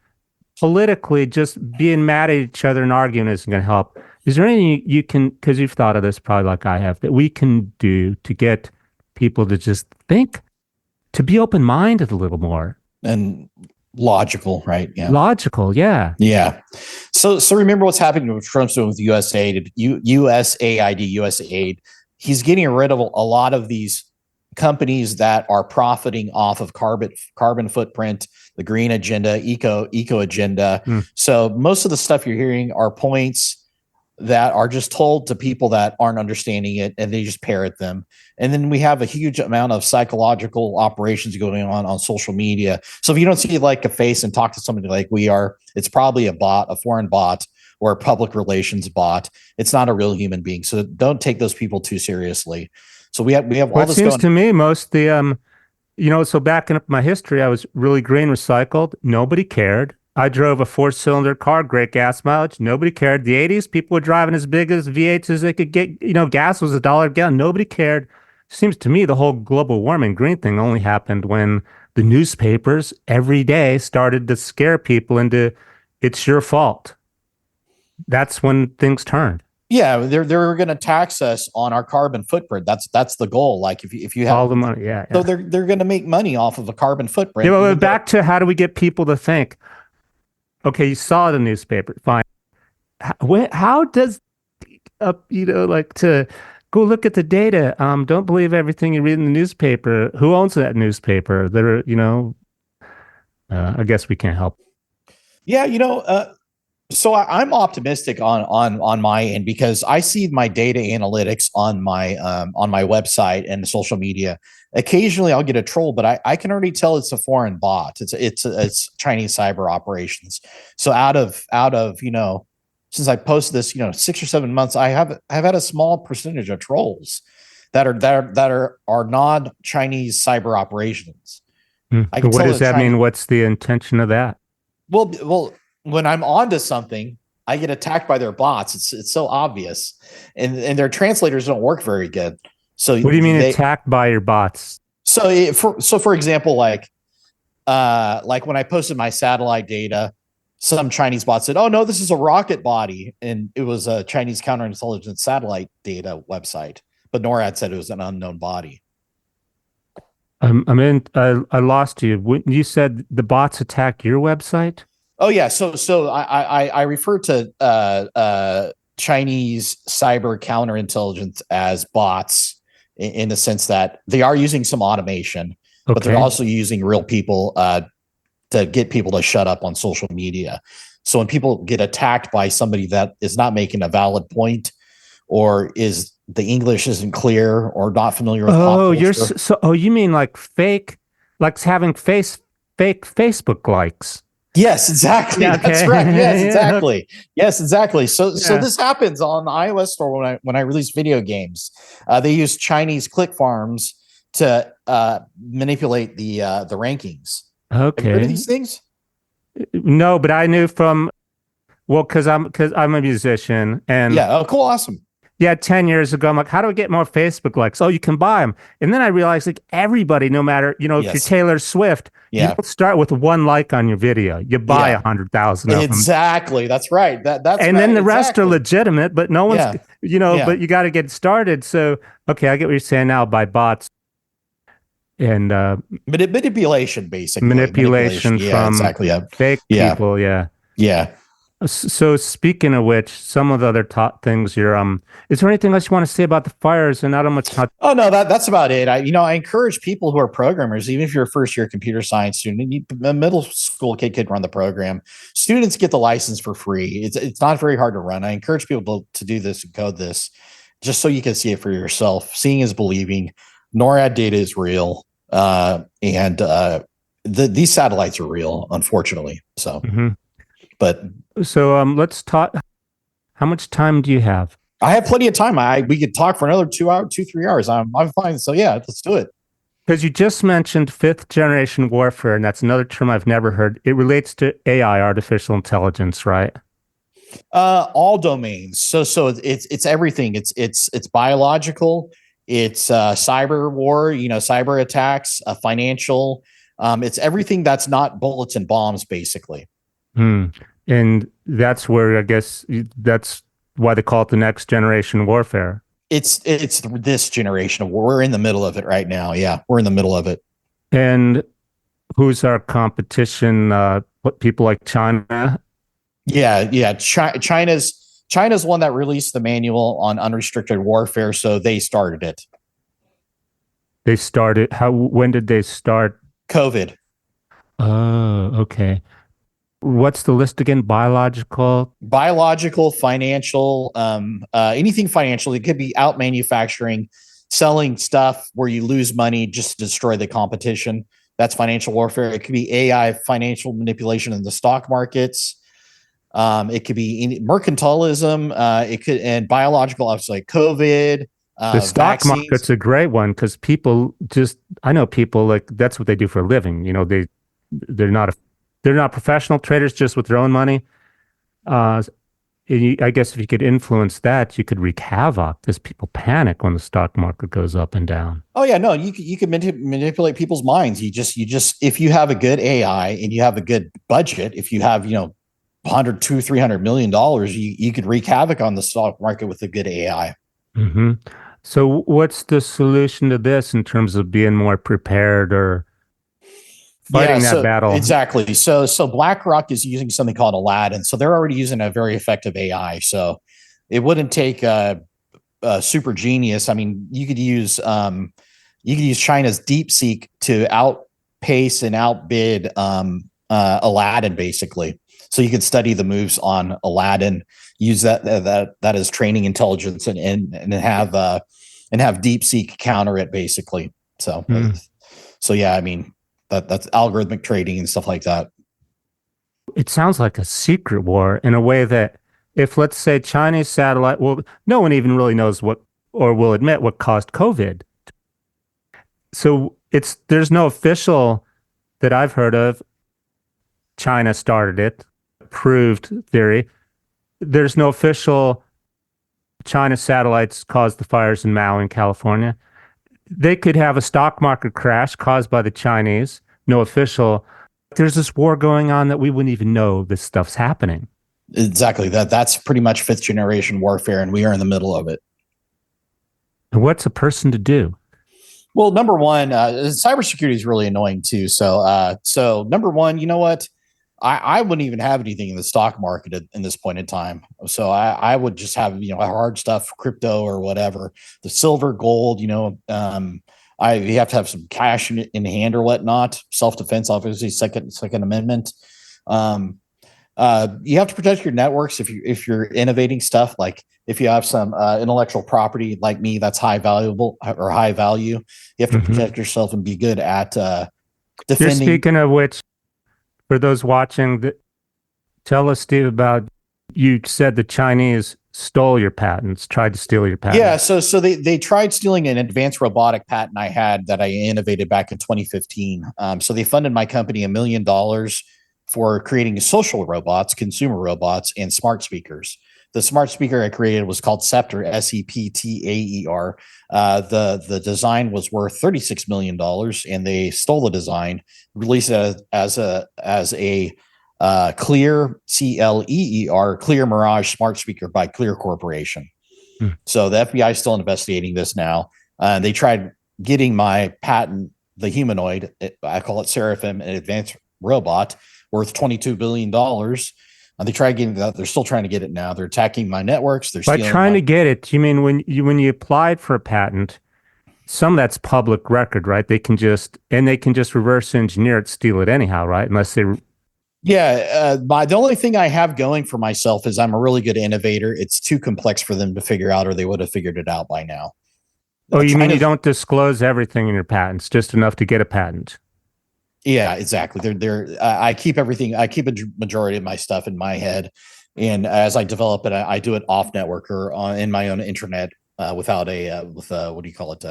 Politically, just being mad at each other and arguing isn't going to help. Is there anything you can, because you've thought of this probably like I have, that we can do to get people to just think, to be open-minded a little more? And logical, right? Yeah. Logical, yeah. Yeah. So remember what's happening with Trump's doing with USAID, USAID. He's getting rid of a lot of these companies that are profiting off of carbon footprint, the green agenda, eco agenda. So most of the stuff you're hearing are points that are just told to people that aren't understanding it, and they just parrot them. And then we have a huge amount of psychological operations going on social media. So if you don't see like a face and talk to somebody like we are, it's probably a bot, a foreign bot, or a public relations bot. It's not a real human being. So don't take those people too seriously. So we have all this. It seems going to me most the so backing up my history, I was really green recycled. Nobody cared. I drove a 4-cylinder car, great gas mileage. Nobody cared. The 80s, people were driving as big as V8s as they could get. Gas was $1 a gallon. Nobody cared. Seems to me the whole global warming green thing only happened when the newspapers every day started to scare people into it's your fault. That's when things turned. Yeah, they're going to tax us on our carbon footprint. That's the goal. Like if you have all the money, yeah. So they're going to make money off of a carbon footprint. Yeah, well, back to how do we get people to think? Okay, you saw the newspaper, fine. How does to go look at the data? Don't believe everything you read in the newspaper. Who owns that newspaper? I guess we can't help. Yeah, so I'm optimistic on my end because I see my data analytics on my website and social media. Occasionally I'll get a troll, but I can already tell it's a foreign bot. It's Chinese cyber operations. So out of since I posted this 6 or 7 months, I've had a small percentage of trolls that are non-Chinese cyber operations. What does that mean? What's the intention of that? Well, when I'm onto something, I get attacked by their bots. It's so obvious, and their translators don't work very good. So what do you mean attacked by your bots? So for example, like when I posted my satellite data, some Chinese bot said, "Oh no, this is a rocket body," and it was a Chinese counterintelligence satellite data website. But NORAD said it was an unknown body. I lost you. When you said the bots attack your website? Oh yeah, so I refer to Chinese cyber counterintelligence as bots in the sense that they are using some automation, but they're also using real people to get people to shut up on social media. So when people get attacked by somebody that is not making a valid point, or is the English isn't clear, or not familiar with you mean like fake, like having fake Facebook likes? Yes, exactly. Yeah, okay. That's right. Yes, exactly. Yes, exactly. So this happens on the iOS store when I release video games. They use Chinese click farms to manipulate the rankings. Okay. Have you heard of these things? No, but I knew because I'm a musician and yeah. Oh, cool, awesome. Yeah, 10 years ago, I'm like, how do I get more Facebook likes? Oh, you can buy them. And then I realized like everybody, no matter, if you're Taylor Swift, you don't start with 1 like on your video. You buy 100,000 of them. Exactly. That's right. That's and then the rest are legitimate, but no one's, but you got to get started. So, okay, I get what you're saying now by bots. And manipulation, basically. Manipulation from exactly. fake people. Yeah. Yeah. So speaking of which, some of the other top things here, is there anything else you want to say about the fires and not how much time? Oh no, that's about it. I encourage people who are programmers, even if you're a first year computer science student, a middle school kid could run the program. Students get the license for free. It's not very hard to run. I encourage people to do this and code this, just so you can see it for yourself. Seeing is believing. NORAD data is real, and these satellites are real, unfortunately. So, but so let's talk. How much time do you have? I have plenty of time. We could talk for another 3 hours. I'm fine. So yeah, let's do it. Because you just mentioned fifth generation warfare, and that's another term I've never heard. It relates to AI, artificial intelligence, right? All domains. So it's everything. It's biological. It's cyber war. Cyber attacks. Financial. It's everything that's not bullets and bombs, basically. And that's where I guess that's why they call it the next generation warfare. It's this generation. We're in the middle of it right now. Yeah, we're in the middle of it. And who's our competition? What people like China? Yeah. China's one that released the manual on unrestricted warfare, so they started it. They started. When did they start? COVID. Oh, okay. What's the list again? Biological, financial, anything financial. It could be out manufacturing, selling stuff where you lose money just to destroy the competition. That's financial warfare. It could be AI, financial manipulation in the stock markets. It could be mercantilism. And biological, obviously, like COVID. The stock vaccines. Market's a great one because I know people like that's what they do for a living. They're not professional traders just with their own money. I guess if you could influence that, you could wreak havoc because people panic when the stock market goes up and down. Oh yeah, no, you can manipulate people's minds. You just if you have a good AI and you have a good budget, if you have $100, $200, $300 million, you could wreak havoc on the stock market with a good AI. Mm-hmm. So what's the solution to this in terms of being more prepared or fighting that battle? Exactly. So BlackRock is using something called Aladdin. So they're already using a very effective AI. So it wouldn't take a super genius. I mean, you could use China's DeepSeek to outpace and outbid Aladdin, basically. So you could study the moves on Aladdin, use that as training intelligence, and have DeepSeek counter it, basically. So yeah, I mean. That's algorithmic trading and stuff like that. It sounds like a secret war in a way that if, let's say, Chinese satellite, well, no one even really knows what, or will admit what caused COVID. So there's no official that I've heard of. China started it, proved theory. There's no official China satellites caused the fires in Maui in California. They could have a stock market crash caused by the Chinese, no official. There's this war going on that we wouldn't even know this stuff's happening. Exactly. That's pretty much fifth generation warfare, and we are in the middle of it. And what's a person to do? Well, number one, cybersecurity is really annoying too. So number one, you know what? I wouldn't even have anything in the stock market in this point in time. So I would just have, hard stuff, crypto or whatever, the silver, gold, you have to have some cash in hand or whatnot. Self-defense, obviously, second amendment. You have to protect your networks if you're innovating stuff. Like if you have some intellectual property like me, that's high value, you have to protect yourself and be good at defending. Speaking of which, for those watching, tell us, Steve, about you said the Chinese stole your patents, tried to steal your patents. Yeah, so they tried stealing an advanced robotic patent I had that I innovated back in 2015. So they funded my company $1 million for creating social robots, consumer robots, and smart speakers. The smart speaker I created was called Scepter, Septaer. The design was worth $36 million, and they stole the design, released it as a Clear, Cleer, Clear Mirage smart speaker by Clear Corporation. So the FBI is still investigating this now. They tried getting my patent, the humanoid, I call it Seraphim, an advanced robot worth $22 billion. They try getting that. They're still trying to get it now. They're attacking my networks. They're By stealing trying to get it, you mean when you applied for a patent, some of that's public record, right? They can just reverse engineer it, steal it anyhow, right? Unless they. Yeah, the only thing I have going for myself is I'm a really good innovator. It's too complex for them to figure out, or they would have figured it out by now. Oh, you mean you don't disclose everything in your patents, just enough to get a patent? Yeah, exactly. I keep everything. I keep a majority of my stuff in my head, and as I develop it, I do it off network or in my own internet without what do you call it?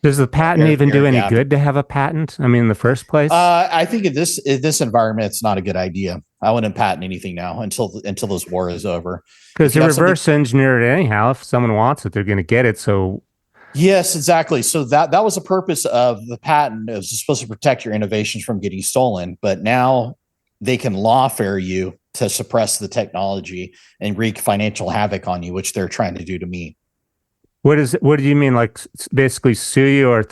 Does the patent even do any good to have a patent? I mean, in the first place? I think in this environment, it's not a good idea. I wouldn't patent anything now until this war is over. Because they reverse engineer it anyhow. If someone wants it, they're going to get it. So yes, exactly. So that was the purpose of the patent. It was supposed to protect your innovations from getting stolen, but now they can lawfare you to suppress the technology and wreak financial havoc on you, which they're trying to do to me. What do you mean? Like basically sue you or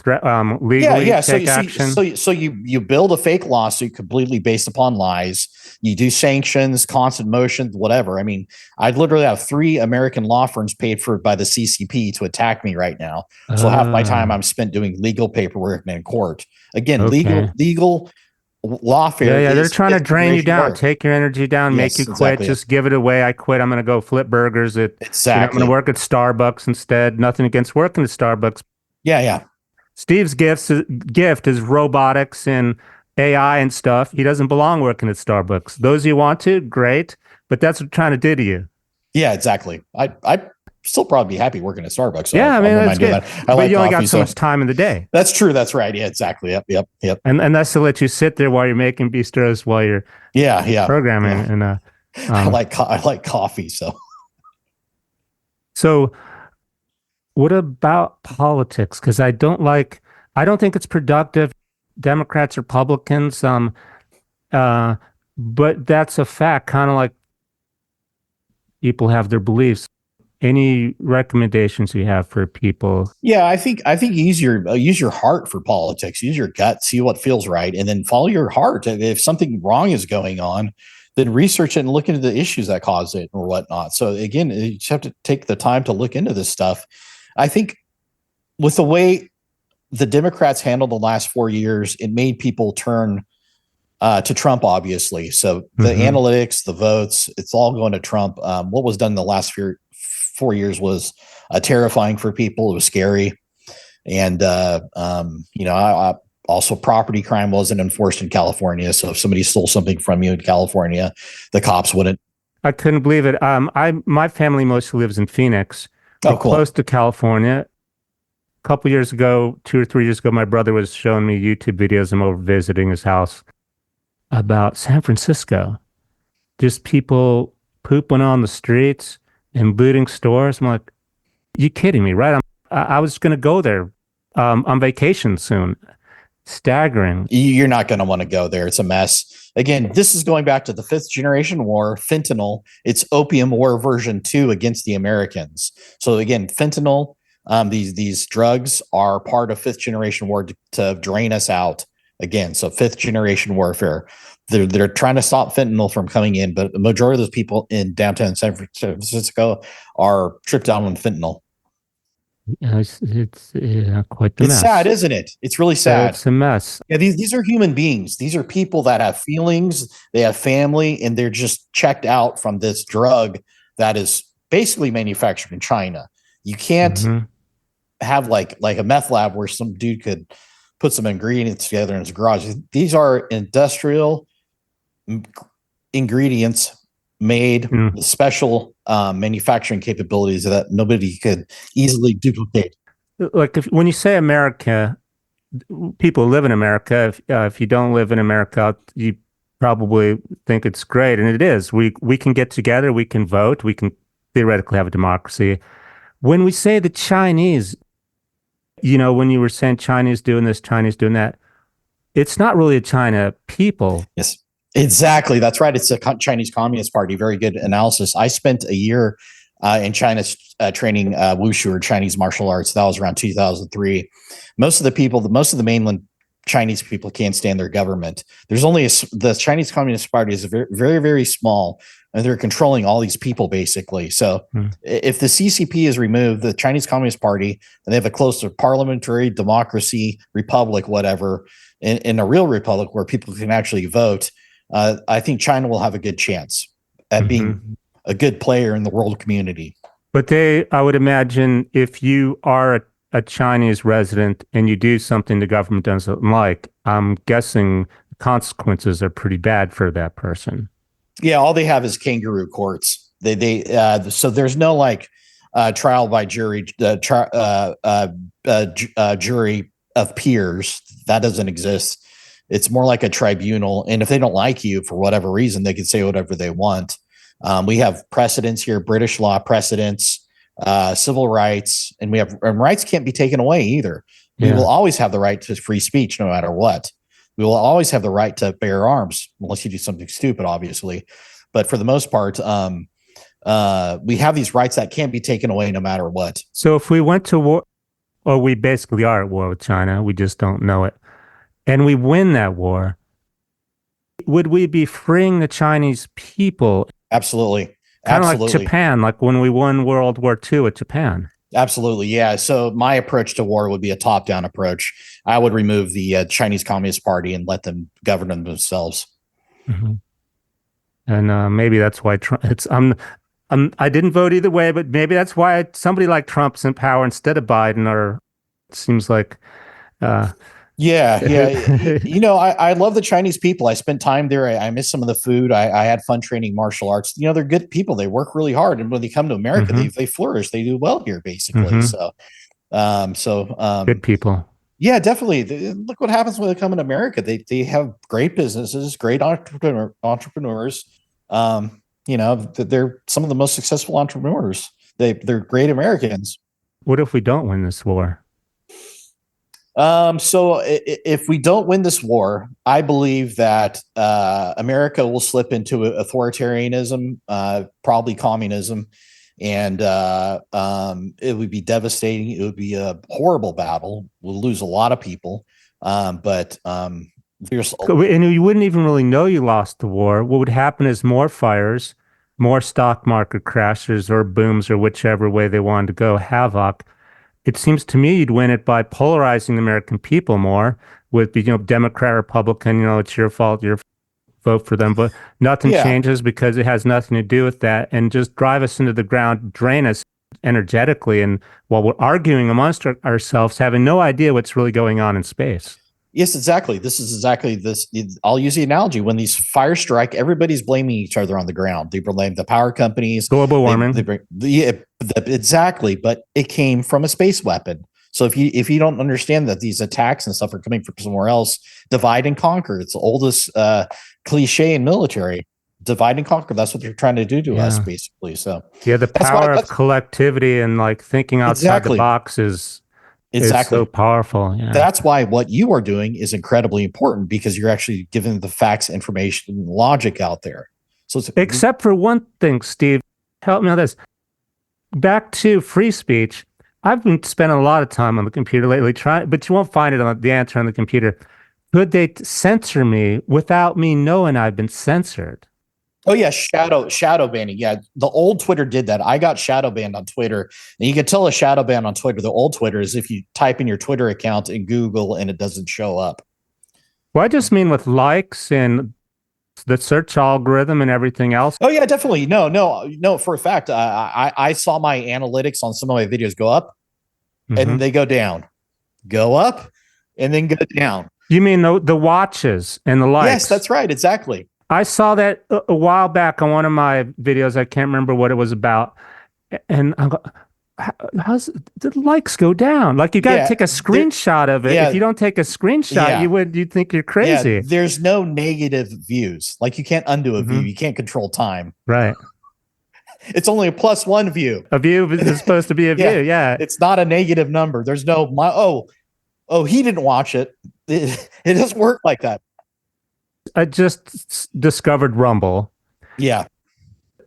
legally take action? So you build a fake lawsuit completely based upon lies. You do sanctions, constant motions, whatever. I mean, I literally have 3 American law firms paid for by the CCP to attack me right now. So half my time I'm spent doing legal paperwork and in court. Again, legal lawfare. Yeah, they're trying to drain you down, take your energy down, make you quit. Exactly. Just give it away. I quit. I'm going to go flip burgers at. I'm going to work at Starbucks instead. Nothing against working at Starbucks. Yeah. Steve's gift is robotics and AI and stuff. He doesn't belong working at Starbucks. Those you want to, great, but that's what I'm trying to do to you. Yeah, exactly. I still probably be happy working at Starbucks. So yeah, I mean, that's good. But you only got so much time in the day. That's true. That's right. Yeah, exactly. Yep. And that's to let you sit there while you're making bistros while you're programming. Yeah. And I like coffee. So what about politics? Because I don't think it's productive. Democrats, Republicans, but that's a fact. Kind of like people have their beliefs. Any recommendations you have for people? Yeah, I think use your heart for politics. Use your gut, see what feels right, and then follow your heart. If something wrong is going on, then research it and look into the issues that cause it or whatnot. So again, you just have to take the time to look into this stuff. I think with the way the Democrats handled the last 4 years, it made people turn to Trump, obviously. So the analytics, the votes, it's all going to Trump. What was done in the last 4 years was terrifying for people. It was scary. And, also property crime wasn't enforced in California. So if somebody stole something from you in California, the cops wouldn't. I couldn't believe it. My family mostly lives in Phoenix, cool. Close to California. A couple years ago, 2 or 3 years ago, my brother was showing me YouTube videos. I'm over visiting his house about San Francisco. Just people pooping on the streets and looting stores. I'm like, you kidding me, right? I was going to go there on vacation soon. Staggering. You're not going to want to go there. It's a mess. Again, this is going back to the 5th generation war, fentanyl. It's opium war version 2 against the Americans. So again, fentanyl, these drugs are part of 5th generation war to drain us out. Again, so 5th generation warfare. They're trying to stop fentanyl from coming in, but the majority of those people in downtown San Francisco are tripped out on fentanyl. It's quite the mess. It's sad, isn't it? It's really sad. It's a mess. Yeah, these are human beings. These are people that have feelings, they have family, and they're just checked out from this drug that is basically manufactured in China. You can't have like a meth lab where some dude could put some ingredients together in his garage. These are industrial ingredients made with special manufacturing capabilities that nobody could easily duplicate. Like when you say America, people live in America. If you don't live in America, you probably think it's great, and it is. We can get together, we can vote, we can theoretically have a democracy. When we say the Chinese, when you were saying Chinese doing this, Chinese doing that, it's not really a China people. Yes. Exactly. That's right. It's a Chinese Communist Party. Very good analysis. I spent a year in China training wushu or Chinese martial arts. That was around 2003. Most of the mainland Chinese people can't stand their government. There's only the Chinese Communist Party is very, very, very small, and they're controlling all these people basically. So if the CCP is removed, the Chinese Communist Party, and they have a closer parliamentary democracy, republic, whatever, in a real republic where people can actually vote, I think China will have a good chance at being a good player in the world community. But I would imagine if you are a Chinese resident and you do something the government doesn't like, I'm guessing the consequences are pretty bad for that person. Yeah, all they have is kangaroo courts. So there's no like trial by jury, jury of peers. That doesn't exist. It's more like a tribunal, and if they don't like you for whatever reason, they can say whatever they want. We have precedents here, British law precedents, civil rights, and rights can't be taken away either. We will always have the right to free speech no matter what. We will always have the right to bear arms, unless you do something stupid, obviously. But for the most part, we have these rights that can't be taken away no matter what. So if we went to war, or we basically are at war with China, we just don't know it, and we win that war, would we be freeing the Chinese people? Absolutely. Kind of like Japan, like when we won World War II with Japan. Absolutely. Yeah. So my approach to war would be a top-down approach. I would remove the Chinese Communist Party and let them govern themselves. And maybe that's why Trump, I didn't vote either way, but maybe that's why somebody like Trump's in power instead of Biden, or it seems like. Yeah. I love the Chinese people. I spent time there. I miss some of the food. I had fun training martial arts. They're good people. They work really hard, and when they come to America, they flourish. They do well here, basically. Good people. Yeah, definitely. Look what happens when they come in America. They have great businesses, great entrepreneurs. They're some of the most successful entrepreneurs. They're great Americans. What if we don't win this war? So if we don't win this war, I believe that America will slip into authoritarianism, probably communism, and it would be devastating. It would be a horrible battle. We'll lose a lot of people, but and you wouldn't even really know you lost the war. What would happen is more fires, more stock market crashes or booms, or whichever way they wanted to go, havoc. It seems to me you'd win it by polarizing the American people more with, Democrat, Republican, it's your fault, your vote for them, but nothing changes because it has nothing to do with that, and just drive us into the ground, drain us energetically, and while we're arguing amongst ourselves, having no idea what's really going on in space. Yes, exactly. This is exactly this. I'll use the analogy. When these fires strike, everybody's blaming each other on the ground. They blame the power companies. Global warming. Exactly. But it came from a space weapon. So if you don't understand that these attacks and stuff are coming from somewhere else, divide and conquer. It's the oldest cliche in military. Divide and conquer. That's what they're trying to do to us, basically. So the power of collectivity and like thinking outside the box is. Exactly. It's so powerful. Yeah. That's why what you are doing is incredibly important, because you're actually giving the facts, information, and logic out there. So except for one thing, Steve, help me on this. Back to free speech. I've been spending a lot of time on the computer lately, but you won't find it on the answer on the computer. Could they censor me without me knowing I've been censored? Oh yeah, shadow banning. Yeah, the old Twitter did that. I got shadow banned on Twitter, and you can tell a shadow ban on Twitter. The old Twitter is if you type in your Twitter account in Google and it doesn't show up. Well, I just mean with likes and the search algorithm and everything else. Oh yeah, definitely. No. For a fact, I saw my analytics on some of my videos go up, and they go down, go up, and then go down. You mean the watches and the likes? Yes, that's right. Exactly. I saw that a while back on one of my videos. I can't remember what it was about. And I go, how's the likes go down? Like you got to take a screenshot of it. Yeah. If you don't take a screenshot, you'd think you're crazy. Yeah. There's no negative views. Like you can't undo a view. You can't control time. Right. It's only a +1 view. A view is supposed to be a view. Yeah. It's not a negative number. There's no, he didn't watch it. It doesn't work like that. I just discovered Rumble. Yeah.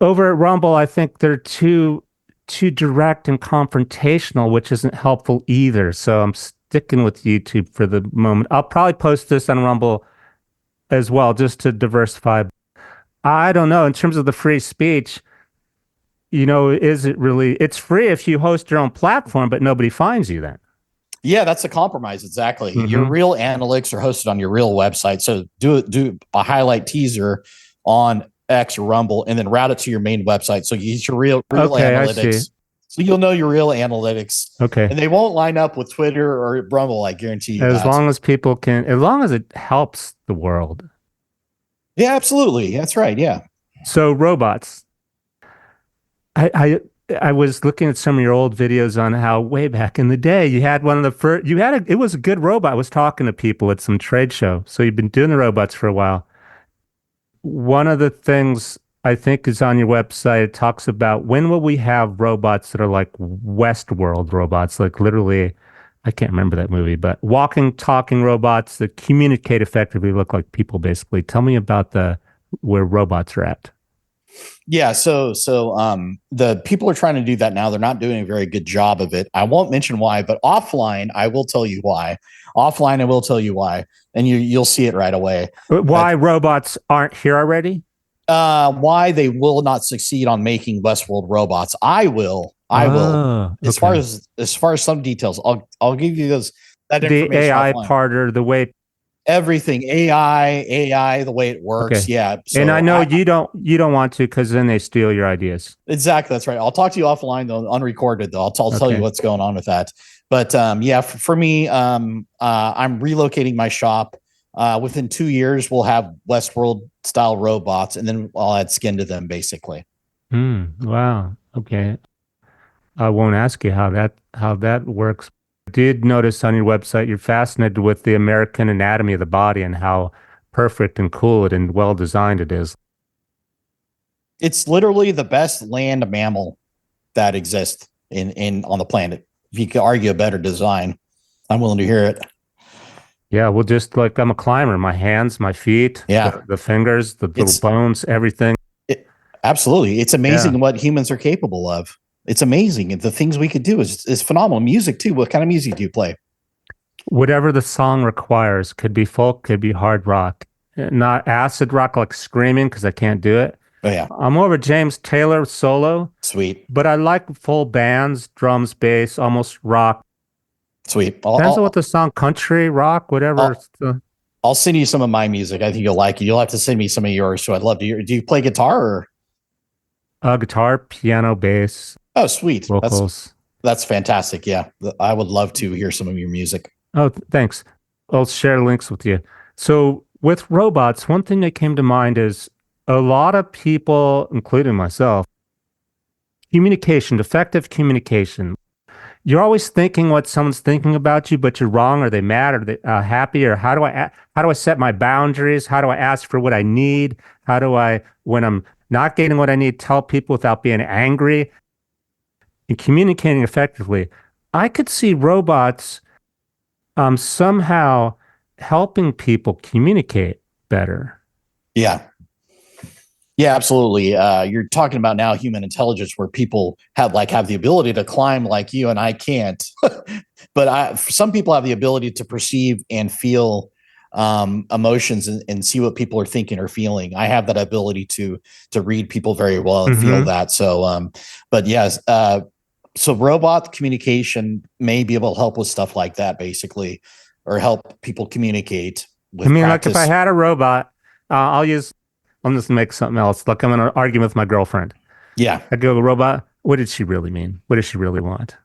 Over at Rumble, I think they're too direct and confrontational, which isn't helpful either. So I'm sticking with YouTube for the moment. I'll probably post this on Rumble as well, just to diversify. I don't know. In terms of the free speech, is it really? It's free if you host your own platform, but nobody finds you then. Yeah, that's a compromise. Exactly. Mm-hmm. Your real analytics are hosted on your real website. So do a highlight teaser on X or Rumble, and then route it to your main website. So you use your real analytics. So you'll know your real analytics. Okay. And they won't line up with Twitter or Rumble, I guarantee you. As long as it helps the world. Yeah, absolutely. That's right. Yeah. So robots. I was looking at some of your old videos on how way back in the day you had one of the first, it was a good robot. I was talking to people at some trade show. So you've been doing the robots for a while. One of the things I think is on your website, it talks about when will we have robots that are like Westworld robots, like literally, I can't remember that movie, but walking, talking robots that communicate effectively, look like people basically. Tell me about where robots are at. Yeah, so the people are trying to do that now. They're not doing a very good job of it. I won't mention why, but offline, I will tell you why. Offline, I will tell you why, and you'll see it right away. Why robots aren't here already? Why they will not succeed on making Westworld robots. I will. As far as some details, I'll give you that information. The AI offline. part or the way. Everything AI, the way it works. Okay. Yeah. So and I know you don't want to, because then they steal your ideas. Exactly. That's right. I'll talk to you offline though, unrecorded though. I'll tell you what's going on with that. But yeah, for me, I'm relocating my shop. Within 2 years, we'll have Westworld style robots, and then I'll add skin to them basically. Wow. Okay. I won't ask you how that works. I did notice on your website you're fascinated with the American anatomy of the body and how perfect and cool and well designed it is. It's literally the best land mammal that exists in on the planet. If you could argue a better design, I'm willing to hear it. Yeah, well, just like I'm a climber, my hands, my feet, the fingers, the little bones, everything. Absolutely. It's amazing what humans are capable of. It's amazing. And the things we could do is phenomenal. Music too. What kind of music do you play? Whatever the song requires. Could be folk, could be hard rock. Not acid rock like screaming, because I can't do it. Oh yeah. I'm more of a James Taylor solo. Sweet. But I like full bands, drums, bass, almost rock. Sweet. Depends on what the song, country, rock, whatever. I'll send you some of my music. I think you'll like it. You'll have to send me some of yours. So I'd love to hear. Do you play guitar or? Guitar, piano, bass. Oh, sweet. Vocals. That's fantastic. Yeah. I would love to hear some of your music. Oh, thanks. I'll share links with you. So with robots, one thing that came to mind is a lot of people, including myself, communication, effective communication. You're always thinking what someone's thinking about you, but you're wrong. Are they mad? Are they happy? Or how do I set my boundaries? How do I ask for what I need? How do I, when I'm not getting what I need, tell people without being angry? And communicating effectively. I could see robots somehow helping people communicate better. Yeah. Yeah, absolutely. You're talking about now human intelligence, where people have the ability to climb like you and I can't. But some people have the ability to perceive and feel emotions and see what people are thinking or feeling. I have that ability to read people very well and feel that. So, but yes, so robot communication may be able to help with stuff like that, basically, or help people communicate. With practice. Like if I had a robot, I'm just gonna make something else. Like I'm in an argument with my girlfriend. Yeah. I go, robot, what did she really mean? What does she really want?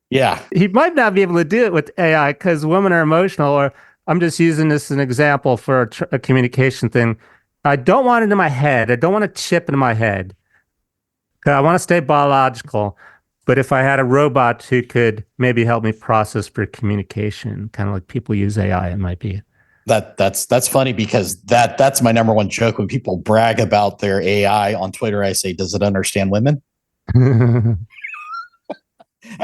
Yeah. He might not be able to do it with AI because women are emotional, or I'm just using this as an example for a communication thing. I don't want it in my head. I don't want a chip in my head. I want to stay biological. But if I had a robot who could maybe help me process for communication, kind of like people use AI, it might be. That's funny, because that's my number one joke when people brag about their AI on Twitter. I say, does it understand women? I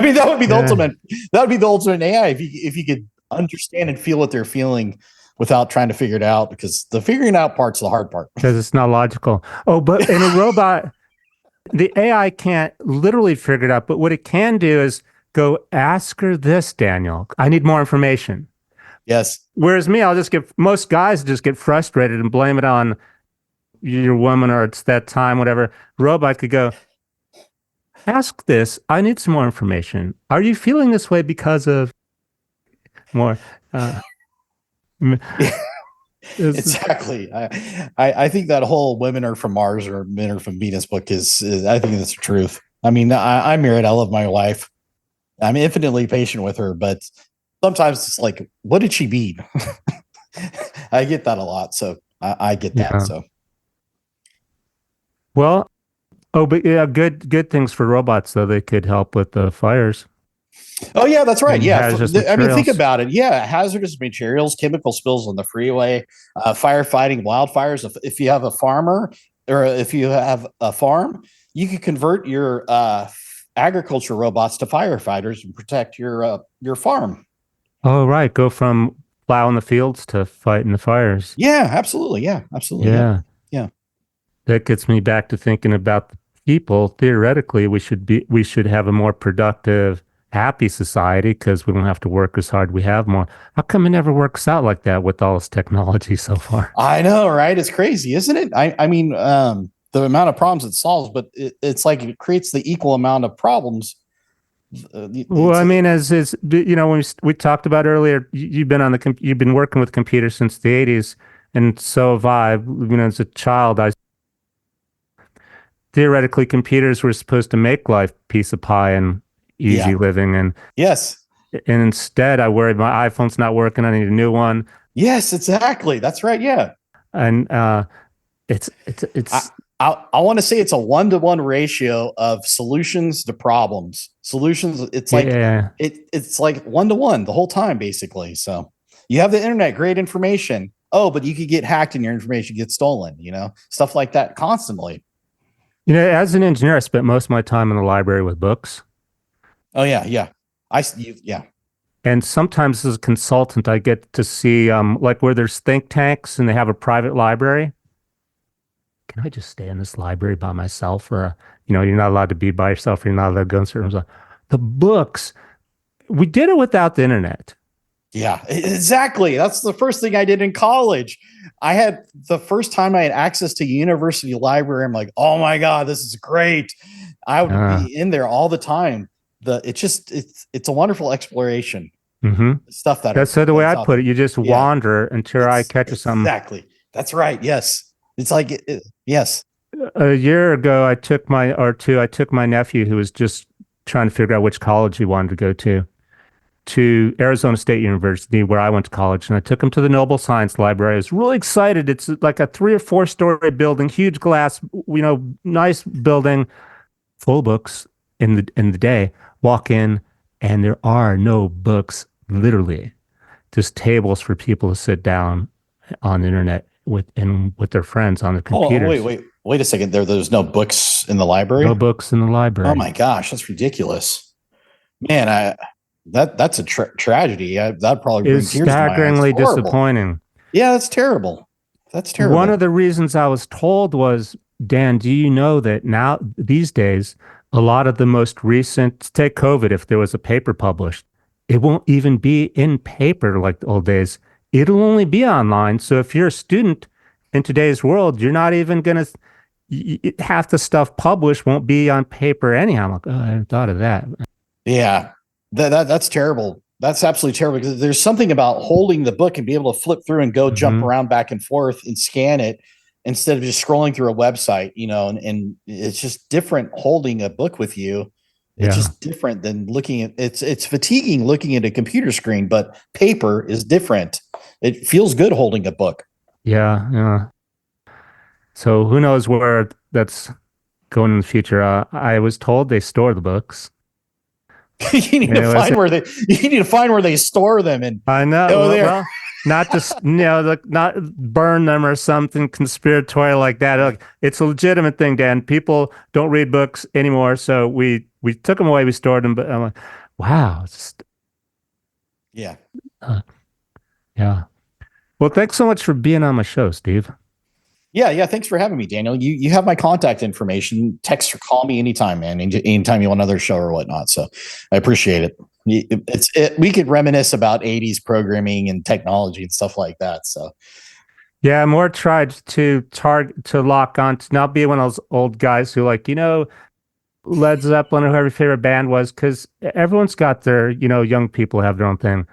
mean, that would be the ultimate. That would be the ultimate AI if you could understand and feel what they're feeling without trying to figure it out, because the figuring out part's the hard part. Because it's not logical. Oh, but in a robot, the AI can't literally figure it out. But what it can do is go ask her this, Daniel. I need more information. Yes. Whereas me, most guys just get frustrated and blame it on your woman or it's that time, whatever. Robot could go, ask this. I need some more information. Are you feeling this way because of more? Uh, Exactly. I think that whole women are from Mars or men are from Venus book is I think that's the truth. I mean, I'm married. I love my wife. I'm infinitely patient with her, but sometimes it's like, what did she mean? I get that a lot. So I get that. yeah. So, Well, oh, but yeah, good things for robots though. They could help with the fires oh yeah, that's right. and Yeah. hazardous I mean, think materials. about it. Yeah. Hazardous materials, chemical spills on the freeway, firefighting, wildfires. If you have a farmer or if you have a farm, you could convert your agriculture robots to firefighters and protect your farm. Oh, right. Go from plowing the fields to fighting the fires. Yeah, absolutely. Yeah, absolutely. Yeah. Yeah. Yeah. That gets me back to thinking about the people. Theoretically, we should have a more productive, happy society because we don't have to work as hard. We have more. How come it never works out like that with all this technology so far? I know, right? It's crazy, isn't it? I mean, the amount of problems it solves, but it's like it creates the equal amount of problems. Well, It's I mean, when we talked about earlier, you've been you've been working with computers since the 80s, and so have I. As a child, I theoretically computers were supposed to make life piece of pie and easy yeah, living, yes, and instead, I worried my iPhone's not working. I need a new one, yes, exactly. That's right. Yeah, and it's I it's I want to say it's a 1-to-1 ratio of solutions to problems. Solutions. yeah. It's like 1-to-1 the whole time, basically. So you have the internet, great information. Oh, but you could get hacked and your information gets stolen. Stuff like that constantly. As an engineer, I spent most of my time in the library with books. Oh yeah, yeah. Yeah. And sometimes as a consultant, I get to see like where there's think tanks and they have a private library. Can I just stay in this library by myself? Or, you're not allowed to be by yourself. Or you're not allowed to go in certain rooms. The books, we did it without the internet. Yeah, exactly. That's the first thing I did in college. I had the first time I had access to university library. I'm like, oh my God, this is great. I would Uh, be in there all the time. It's a wonderful exploration. hmm Stuff that That's the way that's I out put there. it. You just Yeah, wander until I it's catch something. exactly. That's right. Yes. It's like yes. A year ago, I took my nephew who was just trying to figure out which college he wanted to go to Arizona State University, where I went to college. And I took him to the Noble Science Library. I was really excited. It's like a 3 or 4 story building, huge glass, nice building, full books in the day. Walk in, and there are no books, literally, just tables for people to sit down on the internet with their friends on their Oh, wait, computers. wait a second. There's no books in the No library. books in the Oh library. my gosh, that's ridiculous. Man, that's a tragedy. That'd probably Is bring tears to my eyes. It's staggeringly horrible. disappointing. Yeah, that's terrible. That's One of terrible. the reasons I was told was, Dan, do you know that now these days, a lot of the most recent, take COVID, if there was a paper published, it won't even be in paper like the old days. It'll only be online. So if you're a student in today's world, you're not even going to, half the stuff published won't be on paper anyhow. I'm like, oh, I hadn't thought of that. Yeah, that's terrible. That's absolutely terrible because there's something about holding the book and be able to flip through and go jump Hmm. around back and forth and scan it instead of just scrolling through a website, and it's just different holding a book with you. It's Yeah. just different than looking at it's fatiguing looking at a computer screen, but paper is different. It feels good holding a book. Yeah. Yeah. So who knows where that's going in the future. I was told they store the books. you need to It was, find where they you need to find where they store them and I know. go Well, there. not just like not burn them or something conspiratorial like that. Like, it's a legitimate thing, Dan. People don't read books anymore, so we took them away. We stored them, but I'm like, wow, Yeah. uh, yeah. Well, thanks so much for being on my show, Steve. Yeah. Thanks for having me, Daniel. You have my contact information. Text or call me anytime, man. Anytime you want another show or whatnot. So I appreciate it. We could reminisce about 80s programming and technology and stuff like that. So Yeah, more tried to lock on to not be one of those old guys who like, Led Zeppelin or whoever your favorite band was, because everyone's got their, young people have their own thing.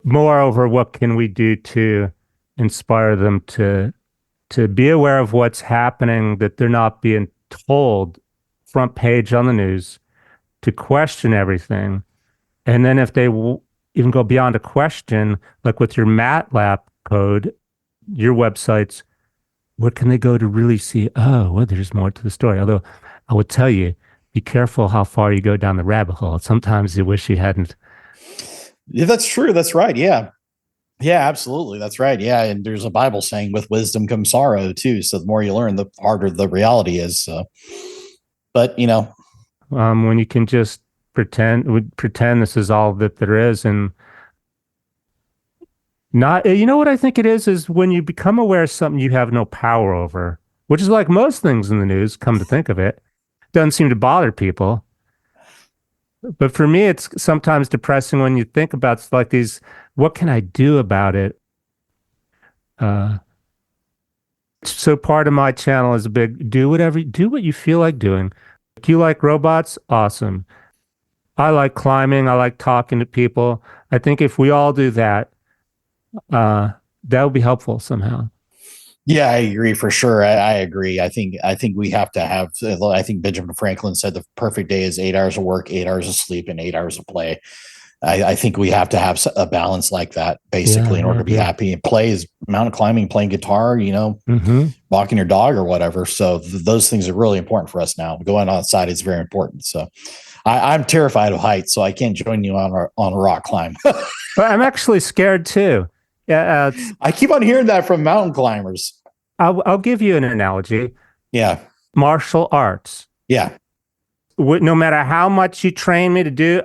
Moreover, what can we do to inspire them to be aware of what's happening that they're not being told front page on the news, to question everything. And then if they even go beyond a question, like with your MATLAB code, your websites, what can they go to really see? Oh, well, there's more to the story. Although I would tell you, be careful how far you go down the rabbit hole. Sometimes you wish you hadn't. yeah, that's true. That's right. Yeah. Yeah, absolutely. That's right. Yeah. And there's a Bible saying with wisdom comes sorrow too. So the more you learn, the harder the reality is. So, but When you can just pretend this is all that there is, and not, what I think it is when you become aware of something you have no power over, which is like most things in the news, come to think of it, doesn't seem to bother people. But for me, it's sometimes depressing when you think about like these, what can I do about it? Uh, so part of my channel is a big do what you feel like doing. If you like robots, awesome. I like climbing. I like talking to people. I think if we all do that, that would be helpful somehow. yeah, I agree for sure. I agree. I think we have to have. I think Benjamin Franklin said the perfect day is 8 hours of work, 8 hours of sleep, and 8 hours of play. I think we have to have a balance like that, basically, Yeah, in order yeah, to be yeah. happy. And play is mountain climbing, playing guitar, Mm-hmm. walking your dog or whatever. So those things are really important for us now. Going outside is very important. So I'm terrified of heights, so I can't join you on a rock climb. But I'm actually scared too. Yeah, I keep on hearing that from mountain climbers. I'll give you an analogy. Yeah, Martial arts. yeah, No matter how much you train me to do,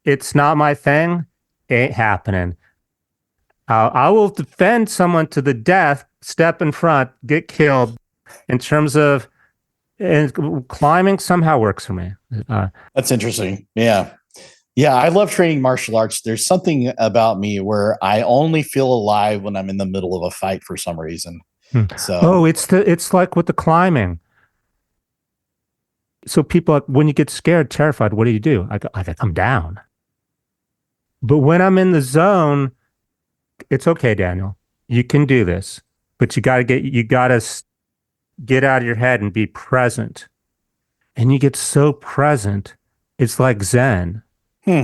it's not my thing. Ain't happening. I will defend someone to the death, step in front, get killed. In terms of and climbing, somehow works for me. that's interesting. Yeah. Yeah, I love training martial arts. There's something about me where I only feel alive when I'm in the middle of a fight for some reason. Hmm. So, Oh, it's like with the climbing. So people, when you get scared, terrified, what do? I go, come down. But when I'm in the zone, it's okay, Daniel. You can do this, but you gotta get out of your head and be present. And you get so present, it's like Zen. hmm.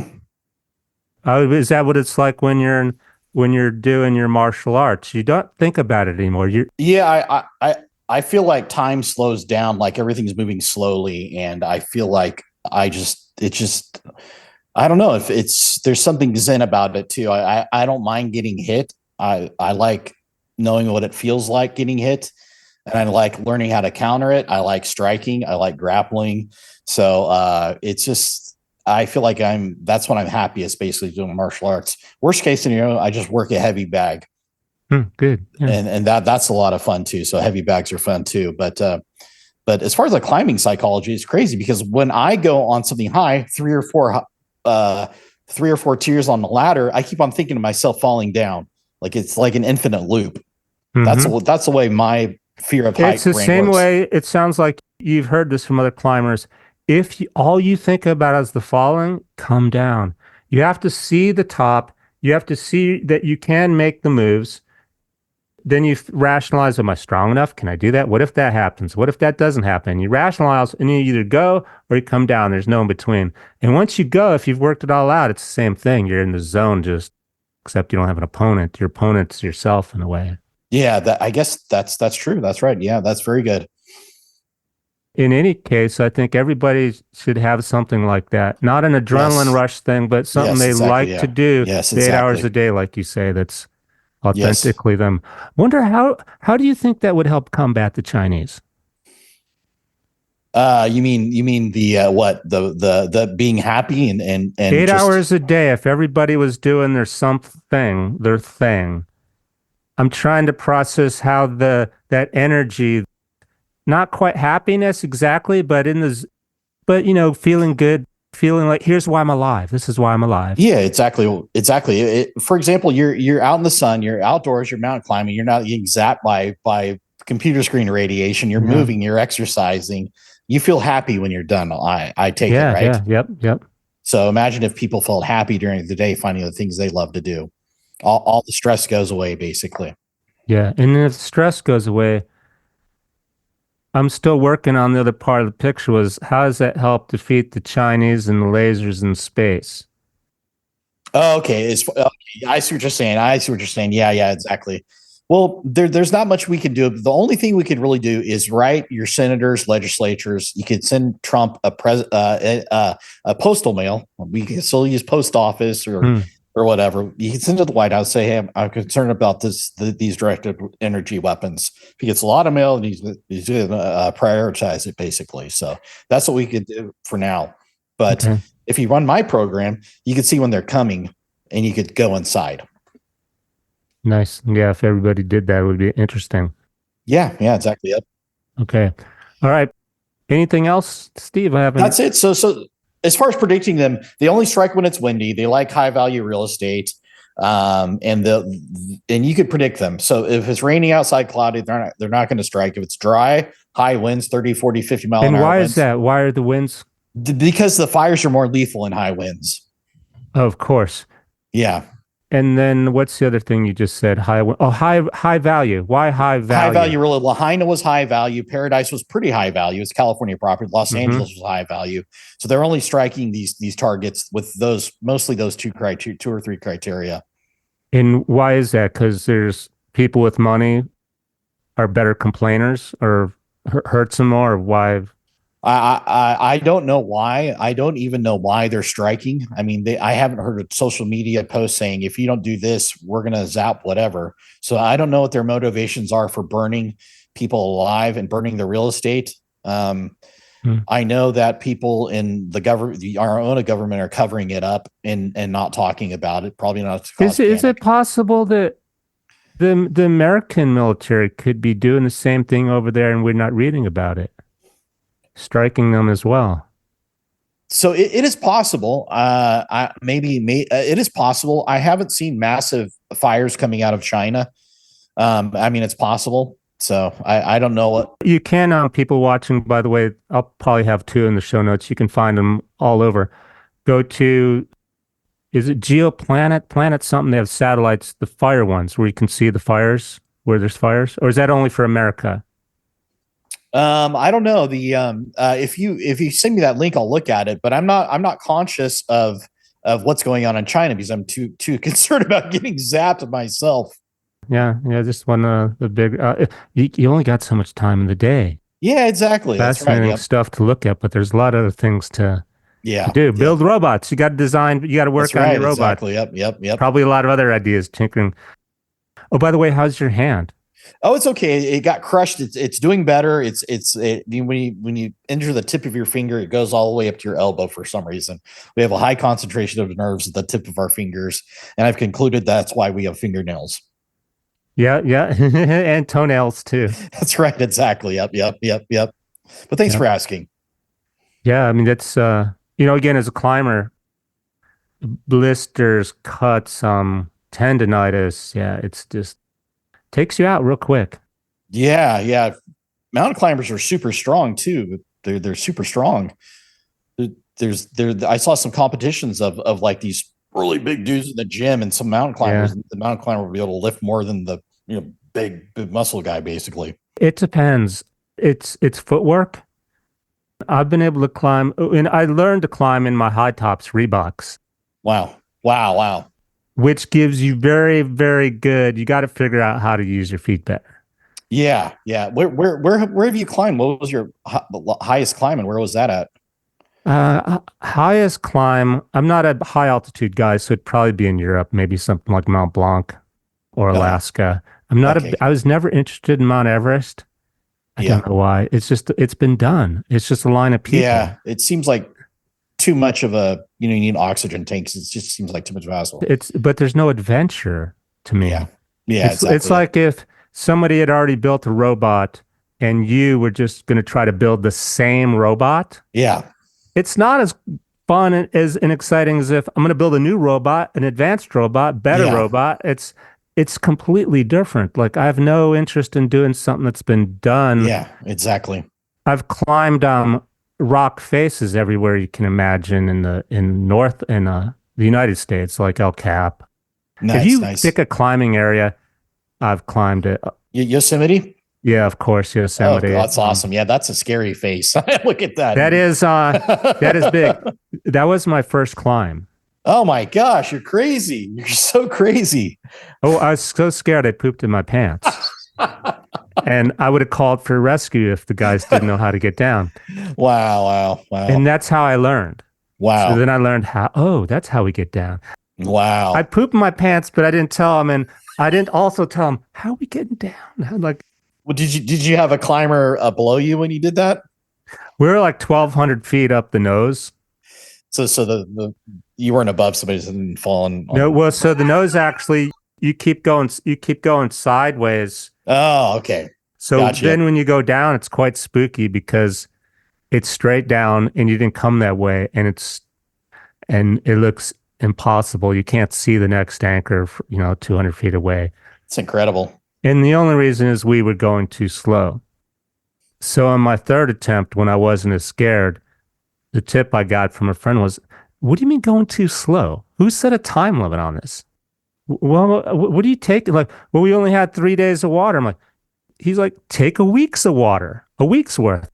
Is that what it's like when you're doing your martial arts? You don't think about it anymore. Yeah, I feel like time slows down, like everything's moving slowly, and I feel like it just I don't know if there's something zen about it too. I don't mind getting hit. I like knowing what it feels like getting hit, and I like learning how to counter it. I like striking. I like grappling. So it's just I feel like that's when I'm happiest, basically doing martial arts. Worst case scenario, I just work a heavy bag. Good. Yeah. And that's a lot of fun too. So heavy bags are fun too. But as far as the climbing psychology, it's crazy because when I go on something high, 3 or 4 tiers on the ladder, I keep on thinking to myself falling down. Like it's like an infinite loop. Mm-hmm. That's the way my fear of It's height the brain same works. way. It sounds like you've heard this from other climbers. If all you think about is the falling, come down. You have to see the top. You have to see that you can make the moves. Then you rationalize, am I strong enough? Can I do that? What if that happens? What if that doesn't happen? You rationalize and you either go or you come down. There's no in between. And once you go, if you've worked it all out, it's the same thing. You're in the zone, just except you don't have an opponent. Your opponent's yourself in a way. Yeah, I guess that's true. That's right. Yeah, that's very good. In any case, I think everybody should have something like that. Not an adrenaline Yes. rush thing, but something Yes, they exactly. like to Yeah. do Yes, the 8 hours a exactly. day, like you say, that's Yes. authentically them. Wonder how do you think that would help combat the Chinese? You mean the what the being happy and Eight just hours a day, if everybody was doing their thing, I'm trying to process how that energy, not quite happiness exactly, but but feeling good, feeling like here's why I'm alive. This is why I'm alive. Yeah, exactly. For example, you're out in the sun, you're outdoors, you're mountain climbing, you're not getting zapped by computer screen radiation. You're moving, you're exercising. You feel happy when you're done. I take it, right? Yep. So imagine if people felt happy during the day, finding the things they love to do. All the stress goes away, basically. Yeah, and then if stress goes away, I'm still working on the other part of the picture was how does that help defeat the Chinese and the lasers in space? Oh, okay. I see what you're saying. I see what you're saying. Yeah, exactly. Well, there's not much we can do. The only thing we could really do is write your senators, legislatures. You could send Trump a postal mail. We can still use post office or whatever. You can send to the White House, say, "Hey, I'm concerned about these directed energy weapons." If he gets a lot of mail, he's going to prioritize it, basically. So that's what we could do for now. But if you run my program, you could see when they're coming, and you could go inside. Nice. Yeah, if everybody did that, it would be interesting. Yeah, exactly. Yep. Okay. All right. Anything else, Steve? That's it. So as far as predicting them, they only strike when it's windy. They like high value real estate. And you could predict them. So if it's raining outside, cloudy, they're not going to strike. If it's dry, high winds, 30, 40, 50 mile an hour. And why winds, is that? Why are the winds? Because the fires are more lethal in high winds. Of course. Yeah. And then what's the other thing you just said? High value. Why high value? High value, really. Lahaina was high value. Paradise was pretty high value. It's California property. Los Angeles was high value. So they're only striking these targets with mostly those two or three criteria. And why is that? Because there's people with money are better complainers, or hurts them more. Or why? I don't know why. I don't even know why they're striking. I mean, I haven't heard a social media post saying, if you don't do this, we're going to zap whatever. So I don't know what their motivations are for burning people alive and burning the real estate. I know that people in the government, our own government, are covering it up and not talking about it. Probably not. Is it possible that the American military could be doing the same thing over there and we're not reading about it? Striking them as well. So it is possible. It is possible. I haven't seen massive fires coming out of China. I mean, it's possible. So I don't know what you can. People watching, by the way, I'll probably have two in the show notes. You can find them all over. Go to, is it GeoPlanet? Planet something. They have satellites, the fire ones, where you can see the fires, where there's fires, or is that only for America? I don't know. If you send me that link, I'll look at it, but I'm not conscious of what's going on in China because I'm too concerned about getting zapped myself. Yeah. Just one of the big. You only got so much time in the day. Yeah, exactly. Fascinating stuff to look at, but there's a lot of other things to do. Build robots. You got to design. You got to work on your robot. Exactly. Yep. Probably a lot of other ideas, tinkering. Oh, by the way, how's your hand? Oh, it's okay. It got crushed. It's doing better. When you injure the tip of your finger, it goes all the way up to your elbow for some reason. We have a high concentration of nerves at the tip of our fingers, and I've concluded that's why we have fingernails. Yeah, and toenails too. That's right. Exactly. Yep. But thanks for asking. Yeah, I mean that's again, as a climber, blisters, cuts, tendonitis. Yeah, it's just takes you out real quick. Yeah. Mountain climbers are super strong too. They're super strong. I saw some competitions of like these really big dudes in the gym and some mountain climbers. The mountain climber will be able to lift more than the big muscle guy, basically. It depends. It's footwork. I've been able to climb, and I learned to climb in my high tops Reeboks. Wow. Which gives you very, very good. You got to figure out how to use your feet better. Yeah. Where have you climbed? What was your highest climb, and where was that at? Highest climb. I'm not a high altitude guy, so it'd probably be in Europe, maybe something like Mont Blanc or Alaska. I was never interested in Mount Everest. I don't know why. It's been done. It's just a line of people. Yeah. It seems like too much of a, you need oxygen tanks. It just seems like too much of a hassle. But there's no adventure to me. Yeah, It's like if somebody had already built a robot and you were just going to try to build the same robot. Yeah. It's not as fun and exciting as if I'm going to build a new robot, an advanced robot, better Yeah. robot. It's completely different. Like I have no interest in doing something that's been done. Yeah, exactly. I've climbed rock faces everywhere you can imagine in the United States, like El Cap. If you pick a climbing area, I've climbed it. Yosemite? Yeah, of course, Yosemite. Oh, that's awesome. Yeah, that's a scary face. Look at that. That is big. That was my first climb. Oh my gosh, you're crazy. You're so crazy. Oh, I was so scared I pooped in my pants. And I would have called for rescue if the guys didn't know how to get down. Wow. And that's how I learned. Wow. So then I learned that's how we get down. Wow. I pooped in my pants, but I didn't tell them. And I didn't also tell them, how are we getting down? Well, did you have a climber below you when you did that? We were like 1,200 feet up the nose. So the you weren't above somebody and falling. No, well, so the nose actually, you keep going sideways. Oh, okay. So gotcha. Then when you go down, it's quite spooky because it's straight down and you didn't come that way, and it looks impossible. You can't see the next anchor, 200 feet away. It's incredible. And the only reason is we were going too slow. So on my third attempt, when I wasn't as scared, the tip I got from a friend was, "What do you mean going too slow? Who set a time limit on this?" Well, what do you take? Like, well, we only had 3 days of water. I'm like, he's like, take a week's of water, a week's worth.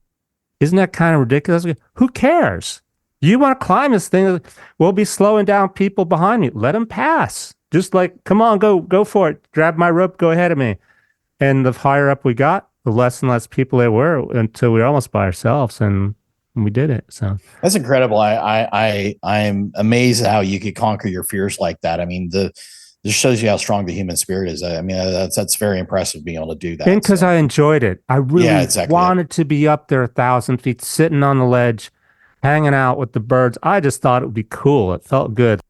Isn't that kind of ridiculous? Who cares? You want to climb this thing? We'll be slowing down people behind me. Let them pass. Just like, come on, go for it. Grab my rope, go ahead of me. And the higher up we got, the less and less people there were until we were almost by ourselves, and we did it. So that's incredible. I'm amazed at how you could conquer your fears like that. I mean, this shows you how strong the human spirit is. I mean, that's very impressive being able to do that. And because I enjoyed it. I really wanted to be up there 1,000 feet, sitting on the ledge, hanging out with the birds. I just thought it would be cool. It felt good.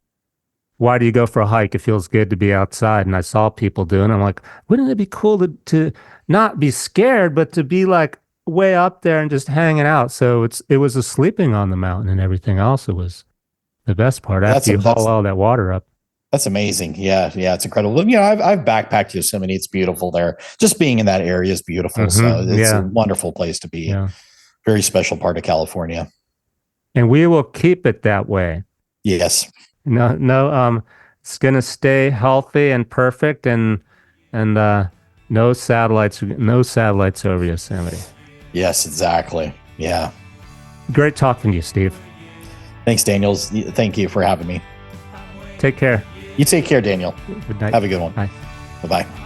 Why do you go for a hike? It feels good to be outside. And I saw people doing it. I'm like, wouldn't it be cool to not be scared, but to be like way up there and just hanging out? So it was a sleeping on the mountain and everything else. It was the best part after you haul all that water up. That's amazing. Yeah, it's incredible. I've backpacked Yosemite. It's beautiful there. Just being in that area is beautiful. Mm-hmm. So it's a wonderful place to be. Yeah. Very special part of California. And we will keep it that way. Yes. No, it's gonna stay healthy and perfect, and no satellites over Yosemite. Yes, exactly. Yeah. Great talking to you, Steve. Thanks, Daniel. Thank you for having me. Take care. You take care, Daniel. Good night. Have a good one. Bye. Bye-bye.